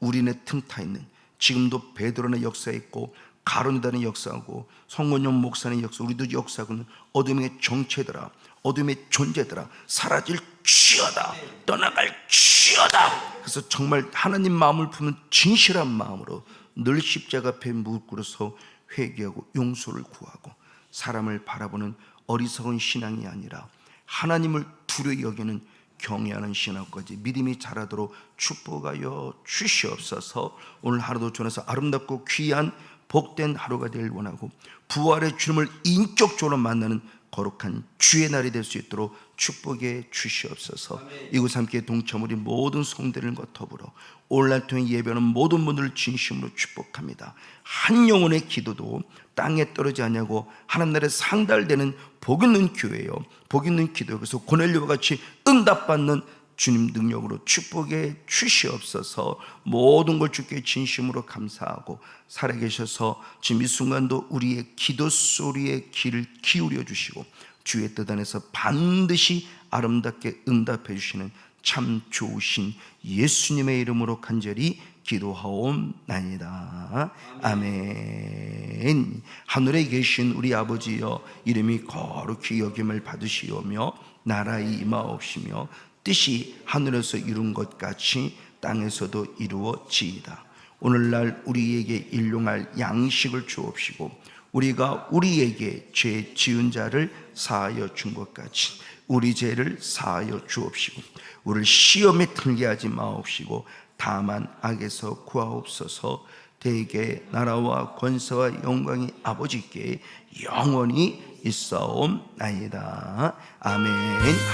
우리네 틈타 있는, 지금도 베드로의 역사에 있고 가룟유다의 역사하고 성건용 목사의 역사, 우리도 역사하고는 어둠의 정체들아, 어둠의 존재들아, 사라질 지어다, 떠나갈 지어다. 그래서 정말 하나님 마음을 품는 진실한 마음으로 늘 십자가 앞에 무릎 꿇어서 회개하고 용서를 구하고, 사람을 바라보는 어리석은 신앙이 아니라 하나님을 두려이 여기는 경외하는 신앙까지 믿음이 자라도록 축복하여 주시옵소서. 오늘 하루도 전해서 아름답고 귀한 복된 하루가 되길 원하고, 부활의 주님을 인격적으로 만나는 거룩한 주의 날이 될 수 있도록 축복해 주시옵소서. 이곳 함께 동참 우리 모든 성도들과 더불어 오늘날 통해 예배하는 모든 분들을 진심으로 축복합니다. 한 영혼의 기도도 땅에 떨어지지 않냐고 하나님 나라에 상달되는 복 있는 교회요, 복 있는 기도요. 그래서 고넬료와 같이 응답받는 주님 능력으로 축복해 주시옵소서. 모든 걸 주께 진심으로 감사하고, 살아계셔서 지금 이 순간도 우리의 기도 소리에 귀를 기울여 주시고 주의 뜻 안에서 반드시 아름답게 응답해 주시는 참 좋으신 예수님의 이름으로 간절히 기도하옵나이다. 아멘. 하늘에 계신 우리 아버지여, 이름이 거룩히 여김을 받으시오며 나라의 임하옵시며 뜻이 하늘에서 이룬 것 같이 땅에서도 이루어지이다. 오늘날 우리에게 일용할 양식을 주옵시고, 우리가 우리에게 죄 지은 자를 사하여 준 것 같이 우리 죄를 사하여 주옵시고, 우리를 시험에 들게 하지 마옵시고 다만 악에서 구하옵소서. 대개 나라와 권세와 영광이 아버지께 영원히 있사옵나이다. 아멘.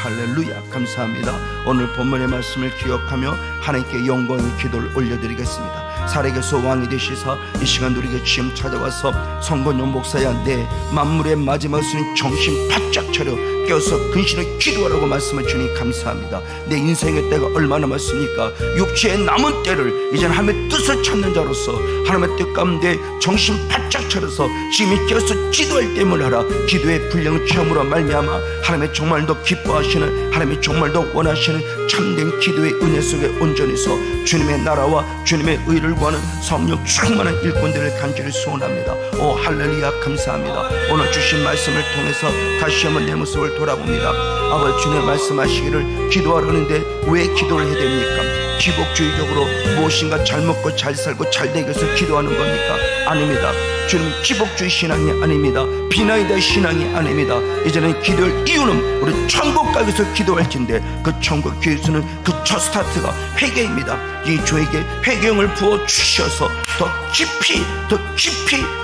할렐루야. 감사합니다. 오늘 본문의 말씀을 기억하며 하나님께 영광의 기도를 올려드리겠습니다. 살아계서 왕이 되시사 이 시간 우리에게 지금 찾아와서 성건용 목사야, 내 만물의 마지막 순인 정신 바짝 차려 깨어서 근신을 기도하라고 말씀을 주니 감사합니다. 내 인생의 때가 얼마나 많습니까? 육체의 남은 때를 이제는 하나님의 뜻을 찾는 자로서 하나님의 뜻 가운데 정신 바짝 차려서 지금 깨어서 기도할 때문을 하라. 기도의 분량 체험으로 말미암아 하나님의 정말 더 기뻐하시는, 하나님이 정말 더 원하시는 참된 기도의 은혜 속에 온전히 서 주님의 나라와 주님의 의를 구하는 성령 충만한 일꾼들을 간절히 소원합니다. 오 할렐루야. 감사합니다. 오늘 주신 말씀을 통해서 다시 한번 내 모습을 돌아봅니다. 아버지, 주님 말씀하시기를 기도하려는데 왜 기도를 해야 됩니까? 기복주의적으로 무엇인가 잘 먹고 잘 살고 잘 되기 위해서 기도하는 겁니까? 아닙니다. 주님 기복주의 신앙이 아닙니다. 비나이다 신앙이 아닙니다. 이제는 기도할 이유는 우리 천국 가기 위해서 기도할진데, 그 천국 기회에서는 그 첫 스타트가 회개입니다. 이 저에게 회개형을 부어 주셔서 더 깊이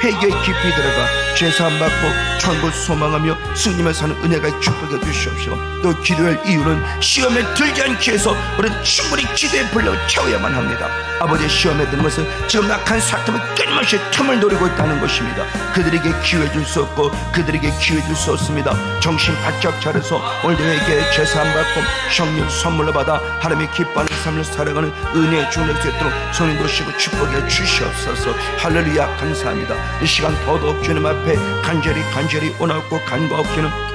회개의 깊이 들어가 죄사함 받고 천국 소망하며 승리만 사는 은혜가 축복해 주시옵시고, 또 기도할 이유는 시험에 들지 않기 위해서 우리는 충분히 기도의 분량을 채워야만 합니다. 아버지의 시험에 드는 것은 지금 악한 사람은 끊임없이 틈을 노리고 있다는 것입니다. 그들에게 기회 줄 수 없고 그들에게 기회 줄 수 없습니다. 정신 바짝 차려서 오늘도 회개의 죄사함 받고 성령 선물로 받아 하나님의 기뻐하는 삶을 살아가는 은혜의 주를 수 있도록 손이 도시고 축복해 주시옵소서. 할렐루야. 감사합니다. 이 시간 더더욱 주님 앞에 간절히 원하고 간구하옵기는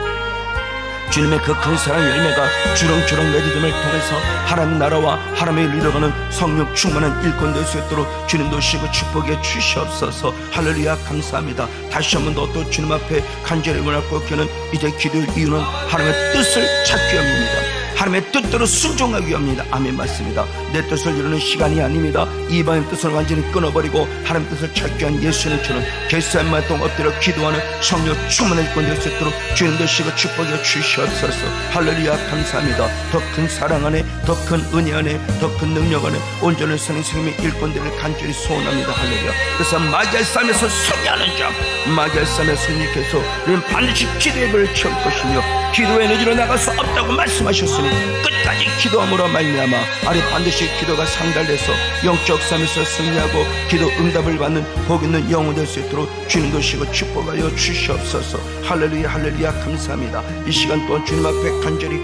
주님의 그 큰 사랑 열매가 주렁주렁 맺어짐을 통해서 하나님 나라와 하나님을 이뤄가는 성령 충만한 일꾼 될 수 있도록 주님 도시고 축복해 주시옵소서. 할렐루야. 감사합니다. 다시 한 번 더 또 주님 앞에 간절히 원하고 기는 이제 기도의 이유는 하나님의 뜻을 찾기 위함입니다. 하나님의 뜻대로 순종하기 위함입니다. 아멘. 맞습니다. 내 뜻을 이루는 시간이 아닙니다. 이방의 뜻을 완전히 끊어버리고 하나님의 뜻을 찾기 위한 예수님처럼 겟세마네 동안 엎드려 기도하는 성령 충만한 일꾼 될 수 있도록 주님 되시고 축복해 주시옵소서. 할렐루야. 감사합니다. 더 큰 사랑 안에, 더 큰 은혜 안에, 더 큰 능력 안에 온전한 성령의 일꾼들을 간절히 소원합니다. 할렐루야. 그래서 마귀의 삶에서 승리하는 자, 마귀의 삶에 승리해서 우리는 반드시 기도의 불을 채울 것이며 기도의 에너지로 나갈 수 없다고 말씀하셨으니 끝까지 기도함으로 말미암아 아래 반드시 기도가 상달돼서 영적 삶에서 승리하고 기도 응답을 받는 복 있는 영혼 될 수 있도록 주님 도시고 축복하여 주시옵소서. 할렐루야. 할렐루야. 감사합니다. 이 시간 또한 주님 앞에 간절히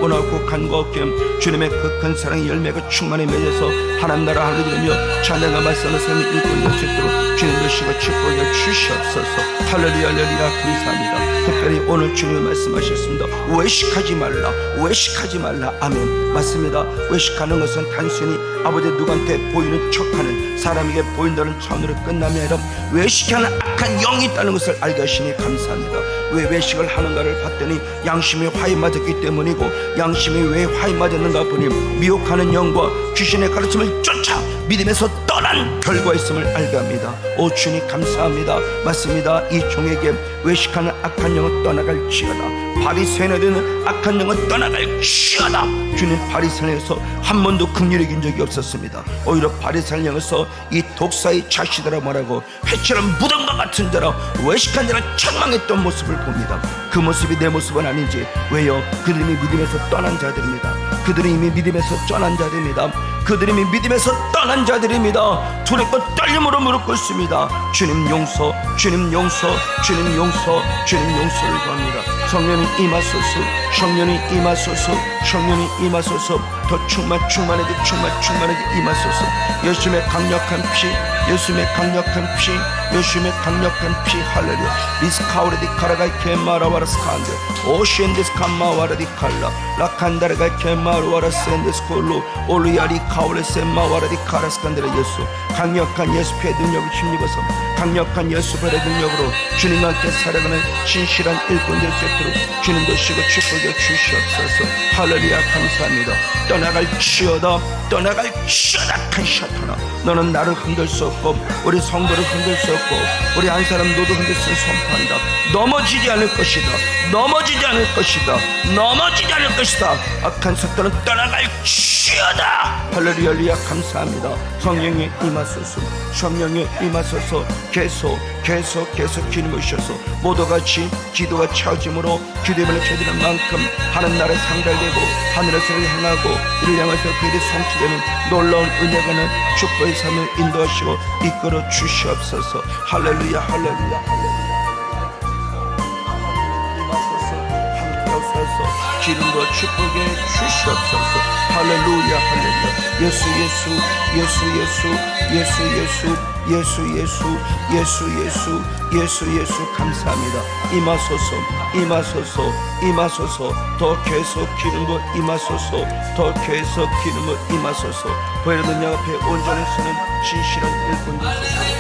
원하고 간구하옵기에 주님의 그 큰 사랑의 열매가 충만히 맺어서 하나님 나라 하늘이며 찬양과 말씀하는 삶이 일꾼 될 수 있도록 주님 도시고 축복하여 주시옵소서. 할렐루야. 할렐루야. 감사합니다. 특별히 오늘 주님이 말씀하셨습니다. 외식하지 말라. 아멘. 맞습니다. 외식하는 것은 단순히 아버지 누구한테 보이는 척하는, 사람에게 보인다는 차원으로 끝남이 아니라 외식하는 악한 영이 있다는 것을 알게 하시니 감사합니다. 왜 외식을 하는가를 봤더니 양심이 화에 맞았기 때문이고, 양심이 왜 화에 맞았는가 보니 미혹하는 영과 귀신의 가르침을 쫓아 믿음에서 떠난 결과가 있음을 알게 합니다. 오 주님 감사합니다. 맞습니다. 이 종에게 외식하는 악한 영은 떠나갈지어다. 바리새인에 대한 악한 영은 떠나갈지어다. 주님, 바리새인에서 한 번도 긍휼히 여긴 적이 없었습니다. 오히려 바리새인 영에서 이 독사의 자식이라 말하고 회칠한 무덤과 같은 자라 외식한 자라 책망했던 모습을 봅니다. 그 모습이 내 모습은 아닌지. 왜요? 그들이 이미 믿음에서 떠난 자들입니다. 그들이 이미 믿음에서 떠난 자들입니다. 그들이 이미 믿음에서 떠난 자들입니다. 두렵고 떨림으로 무릎 꿇습니다. 주님 용서, 주님 용서, 주님 용서, 주님 용서를 구합니다. 성령이 임하소서, 성령이 임하소서, 성령이 임하소서. 더 충만하게 임하소서. 예수님의 강력한 피, 예수님의 강력한 피, 예수님의 강력한 피. 할렐루야. 리스카우레디 카라가이케 마라와라스칸데 오시엔데스 캄마와라디 칼라 라칸다르가이케 마라와라센데스 콜로 올리아리 카울레세 마와라디 카라스칸데라. 예수, 강력한 예수 피의 능력을 힘입어서 강력한 예수 별의 능력으로 주님과 함께 살아가는 신실한 일꾼 될 수 있도록 주님 도시고 축복해 주시옵소서. 할렐루야. 감사합니다. 떠나갈지어다, 떠나갈지어다. 칸샤타나, 너는 나를 흔들 수 없고 우리 성도를 흔들 수 없고 우리 한 사람 너도 흔들 수 선포한다. 넘어지지 않을 것이다, 넘어지지 않을 것이다, 넘어지지 않을 것이다. 악한 사탄은 떠나갈지어다. 할렐루야. 감사합니다. 성령이 임하소서, 성령이 임하소서. 계속 주님 오셔서 모두같이 기도가 차오짐으로 기도문을 쳐드리는 만큼 하는 나라에 상달되고 하늘에서 향하고 이를 향해서 그들이 성취되는 놀라운 은혜가는 축복의 삶을 인도하시고 이끌어 주시옵소서. 할렐루야. 할렐루야. 할렐루야. 기름으로 축복해 주시옵소서. 할렐루야. 할렐루야. 예수 예수 예수 예수 예수 예수 예수 예수 예수 예수 예수 예수 감사합니다. 임하소서, 임하소서, 임하소서. 더 계속 기름으로 임하소서, 더 계속 기름으로 임하소서. 보혜로는 양 앞에 온전히 서는 진실한 일꾼 되소서.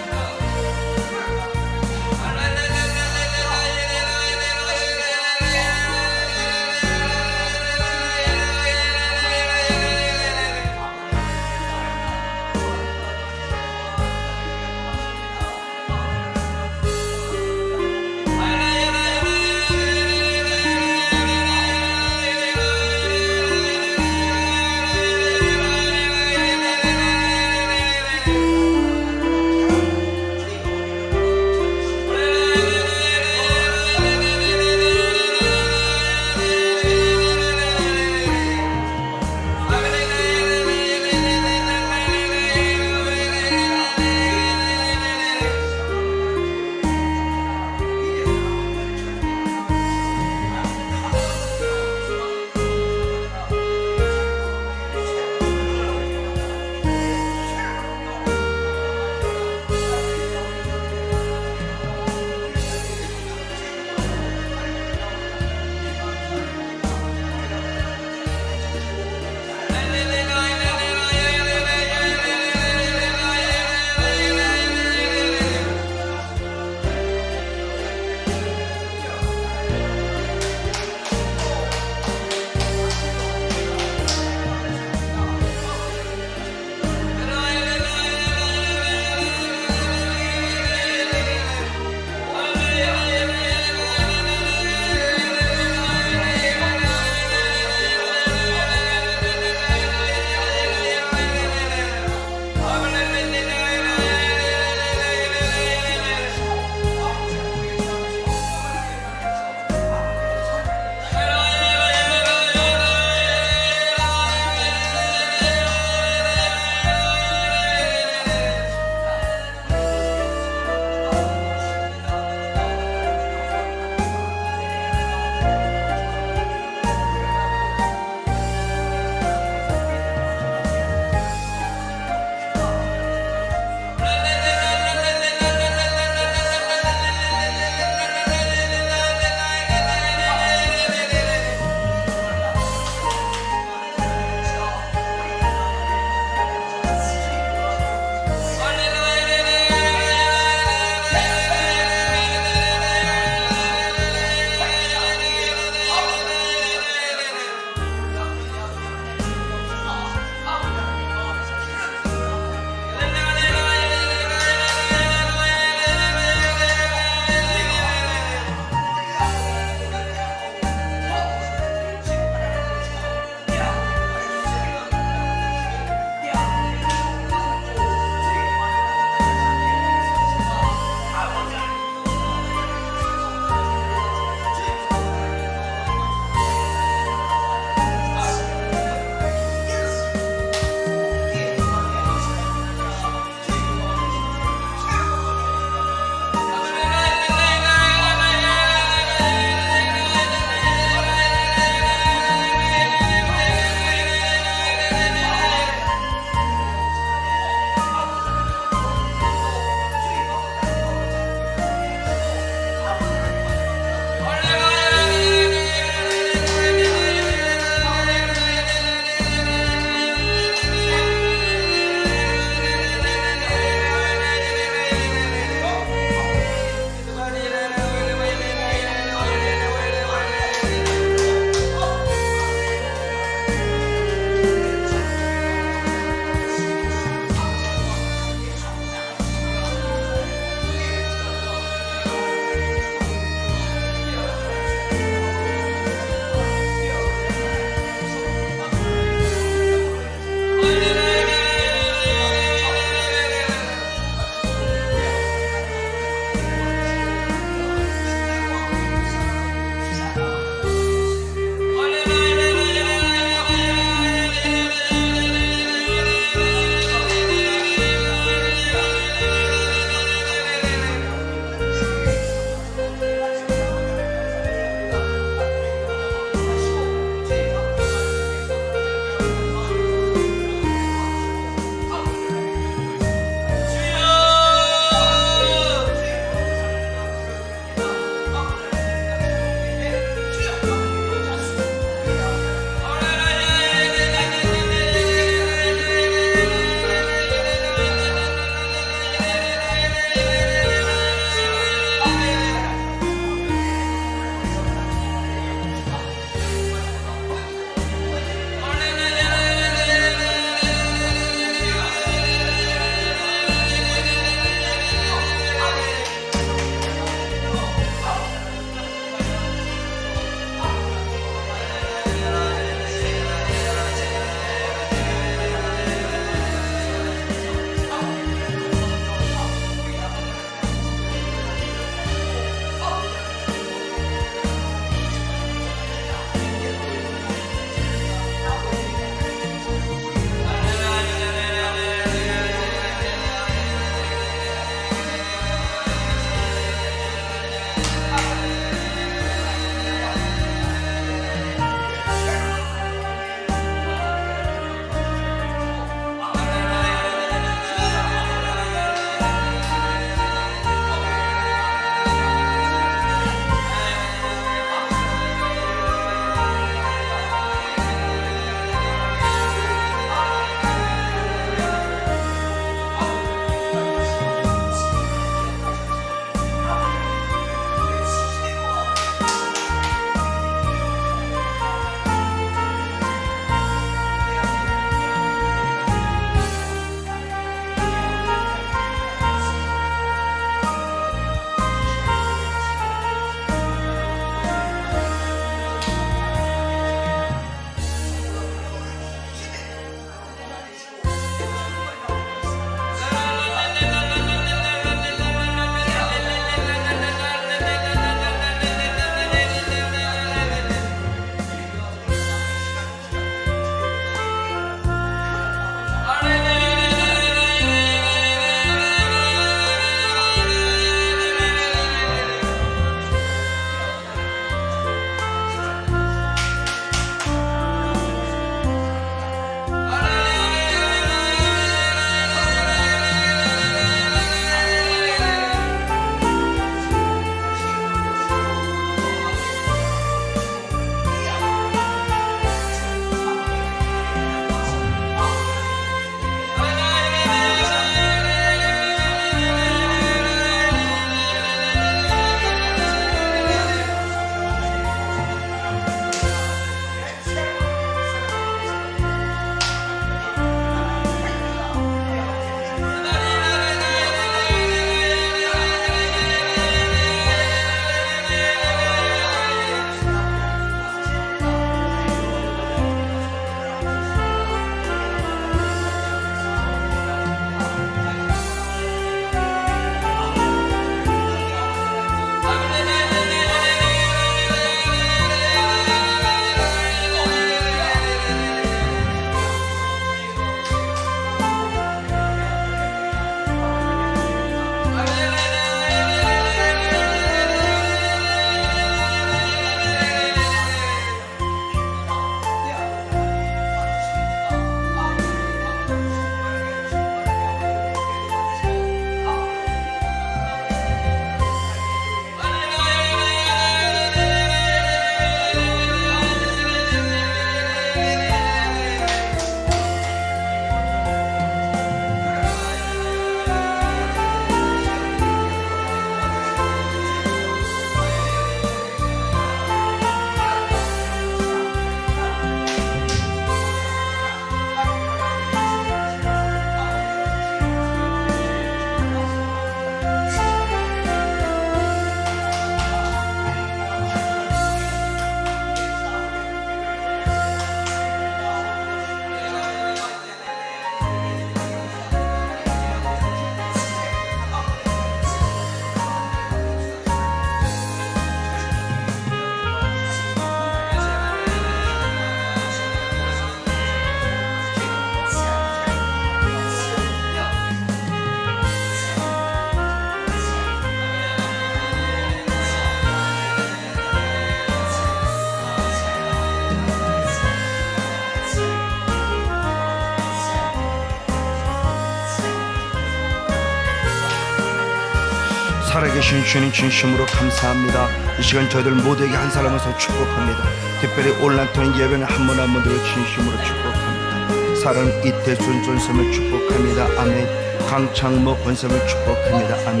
살아계신 주님 진심으로 감사합니다. 이 시간 저희들 모두에게 한 사람을 더 축복합니다. 특별히 온라인 통해 예배는 한 분 한 분들을 진심으로 축복합니다. 사랑 이태순 전섬을 축복합니다. 아멘. 강창모 권섬을 축복합니다. 아멘.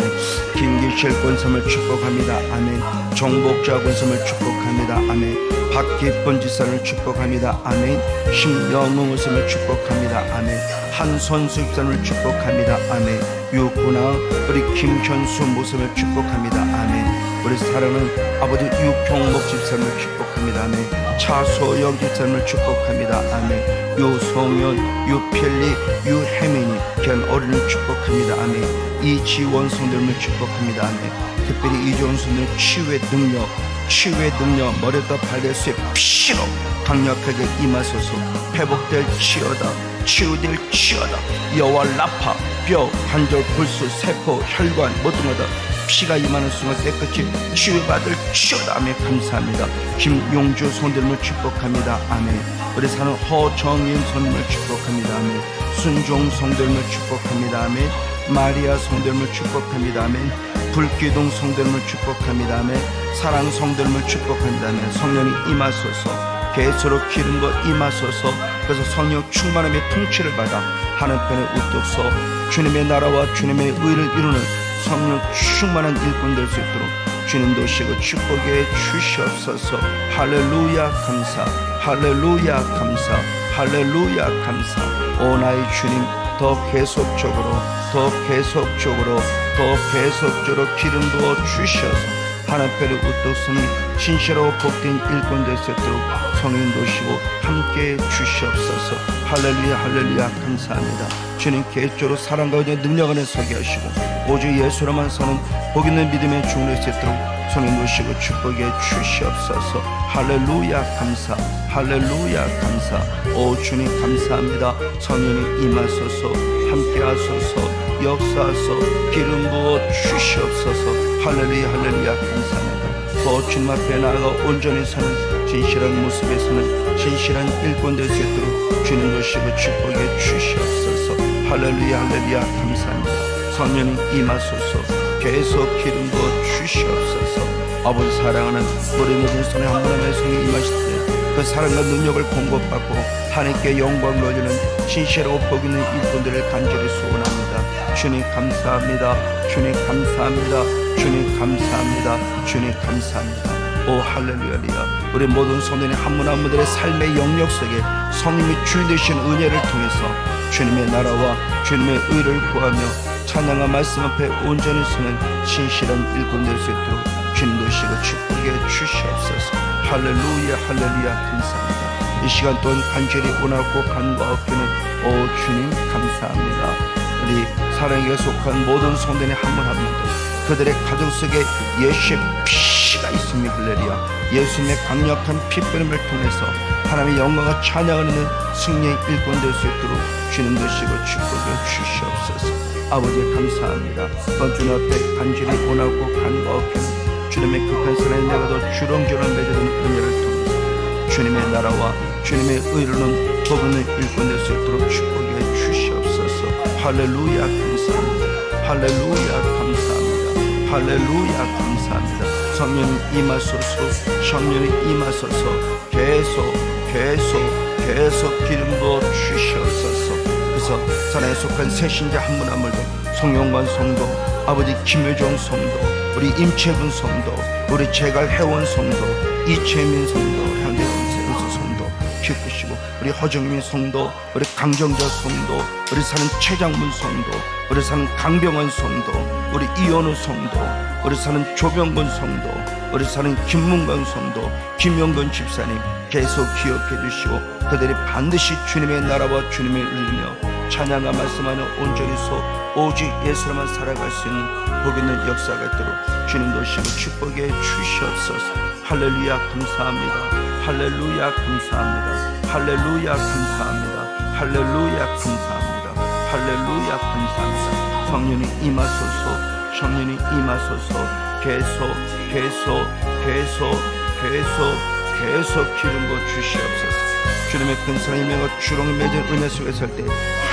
김기실 권섬을 축복합니다. 아멘. 정복자 권섬을 축복합니다. 아멘. 박기쁜 지사를 축복합니다. 아멘. 심영웅 권섬을 축복합니다. 아멘. 한선수 집사를 축복합니다. 아멘. 유구나 우리 김현수 모습을 축복합니다. 아멘. 우리 사랑하는 아버지 유경목 집사를 축복합니다. 아멘. 차소영 집사를 축복합니다. 아멘. 유성현, 유필리, 유혜민이 귀한 어린이를 축복합니다. 아멘. 이지원 성도님을 축복합니다. 아멘. 특별히 이지원 성도님 치유의 능력 머리부터 발에서의 피로 강력하게 임하소서. 회복될 치여다, 치유될 치여다. 여호와 라파, 뼈, 관절, 골수, 세포, 혈관 모든 것다 피가 임하는 순간 깨끗이 치유받을 치여다. 아멘. 감사합니다. 김용주 성도님을 축복합니다. 아멘. 우리 사는 허정인 성도님을 축복합니다. 아멘. 순종 성도님을 축복합니다. 아멘. 마리아 성도님을 축복합니다. 아멘. 불기둥 성도님을 축복합니다. 아멘. 사랑 성도님을 축복합니다. 아멘. 성령이 임하소서. 계수로 기름 것 임하소서. 그래서 성령 충만함의 통치를 받아 하늘편에 우뚝 서 주님의 나라와 주님의 의를 이루는 성령 충만한 일꾼 될 수 있도록 주님 도시고 축복해 주시옵소서. 할렐루야 감사, 할렐루야 감사, 할렐루야 감사. 오 나의 주님, 더 계속적으로 기름 부어 주셔서 하나님께로 우뚝 서는 신실하고 복된 일꾼 될 수 있도록 성령 도시고 함께해 주시옵소서. 할렐루야 할렐루야 감사합니다. 주님 계획적으로 사랑 가운데 능력 안에 서게 하시고 오직 예수로만 사는 복 있는 믿음의 종을 될 수 있도록 성령 도시고 축복해 주시옵소서. 할렐루야 감사, 할렐루야 감사. 오 주님 감사합니다. 성령이 임하소서. 함께하소서. 역사하소. 기름 부어 주시옵소서. 할렐루야 할렐루야 감사합니다. 더 주님 앞에 나아가 온전히 사는 진실한 모습에 사는 진실한 일꾼 될 수 있도록 주님 도시고 축복해 주시옵소서. 할렐루야 할렐루야 감사합니다. 성령님 임하소서. 계속 기름 부어 주시옵소서. 아버지 사랑하는 우리 모든 손에 한 분의 성이 임하실 때 그 사랑과 능력을 공급받고 하나님께 영광을 올리는 진실하고 복 있는 일꾼들을 간절히 소원합니다. 주님 감사합니다. 주님 감사합니다. 주님 감사합니다. 주님 감사합니다. 오 할렐루야. 우리 모든 성도님 한 분 한 분들의 삶의 영역 속에 성령이 주인 되신 은혜를 통해서 주님의 나라와 주님의 의를 구하며 찬양과 말씀 앞에 온전히 서는 신실한 일꾼 될 수 있도록 주님 도시고 축복해 주시옵소서. 할렐루야 할렐루야 감사합니다. 이 시간 또한 간절히 원하고 간구하옵기는 오 주님 감사합니다. 우리 사랑에 속한 모든 성도님 한 분 한 분들 그들의 가정 속에 예수의 피가 있으며 할렐루야. 예수님의 강력한 피뿌림을 통해서 하나님의 영광과 찬양을 하는 승리의 일꾼 될 수 있도록 주님 되시고 축복해 주시옵소서. 아버지 감사합니다. 또 주님 앞에 간절히 원하고 간구하옵기는 주님의 극한 사랑에 내가 더 주렁주렁 맺어든 은혜를 통해서 주님의 나라와 주님의 의로는 복음의 일꾼 될 수 있도록 축복해 주시옵소서. 할렐루야 감사합니다. 할렐루야 감사합니다. 할렐루야 감사합니다. 성령님 임하소서. 성령님 임하소서. 계속 기름 부어 주시옵소서. 그래서 사랑에 속한 새신자 한 분 한 분도 송영관 성도, 아버지 김효정 성도, 우리 임채분 성도, 우리 제갈 회원 성도, 이채민 성도, 현대원세운수 성도 기쁘시고 우리 허정민 성도, 우리 강정자 성도, 우리 사는 최장문 성도, 우리 사는 강병원 성도, 우리 이현우 성도, 우리 사는 조병근 성도, 우리 사는 김문광 성도, 김영근 집사님 계속 기억해 주시고 그들이 반드시 주님의 나라와 주님의 의리며 찬양과 말씀하는 온전히 오직 예수로만 살아갈 수 있는 복 있는 역사가 있도록 주님 도시고 축복해 주시옵소서. 할렐루야 감사합니다. 할렐루야 감사합니다. 할렐루야 감사합니다. 할렐루야 감사합니다. 할렐루야 감사합니다. 성령이 임하소서. 성령이 임하소서. 계속 기름 부어 주시옵소서. 주님의 큰 사랑이 매고 주렁이 맺은 은혜 속에 설 때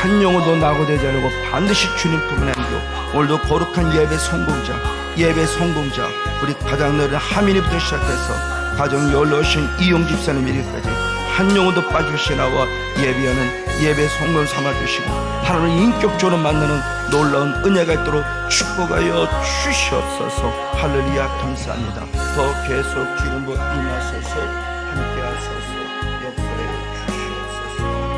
한 영혼도 낙오되지 않고 반드시 주님 품에 안겨 오늘도 거룩한 예배 성공자 예배 성공자 우리 가장 너른 하민이부터 시작해서 가정 연로신 이용 집사님 이르기까지 한 영혼도 빠지시 나와 예배하는 예배 성공 삼아주시고 하나님 인격적으로 만나는 놀라운 은혜가 있도록 축복하여 주시옵소서. 할렐루야. 감사합니다. 더 계속 기름 부어 임하소서. 함께 하소서. 역사해 주시옵소서.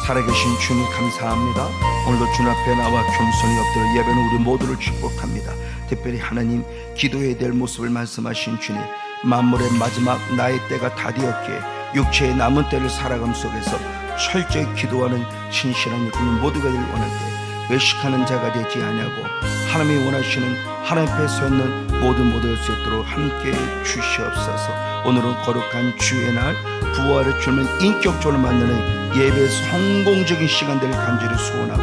살아계신 주님 감사합니다. 오늘도 주님 앞에 나와 겸손히 엎드려 예배는 우리 모두를 축복합니다. 특별히 하나님 기도해야 될 모습을 말씀하신 주님, 만물의 마지막 나의 때가 다 되었기에 육체의 남은 때를 살아감 속에서 철저히 기도하는 신실한 여러분 모두가 되길 원할 때 외식하는 자가 되지 아니하고 하나님이 원하시는 하나님 앞에 서 있는 모든 수 있도록 함께 주시옵소서. 오늘은 거룩한 주의 날 부활의 주님을 인격적으로 만나는 예배의 성공적인 시간들을 간절히 소원하고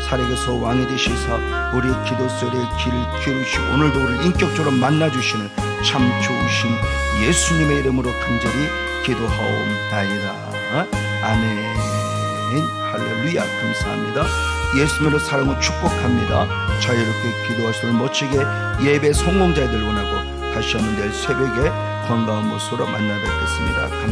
살아계서 왕이 되시사 우리의 기도 소리에 귀를 기울이시고 오늘도 우리를 인격적으로 만나주시는 참 좋으신 예수님의 이름으로 간절히 기도하옵나이다. 아멘. 할렐루야. 감사합니다. 예수님으로 사랑을 축복합니다. 자유롭게 기도하시도록 멋지게 예배 성공자들 원하고 다시 한번 내일 새벽에 건강한 모습으로 만나 뵙겠습니다. 감사합니다.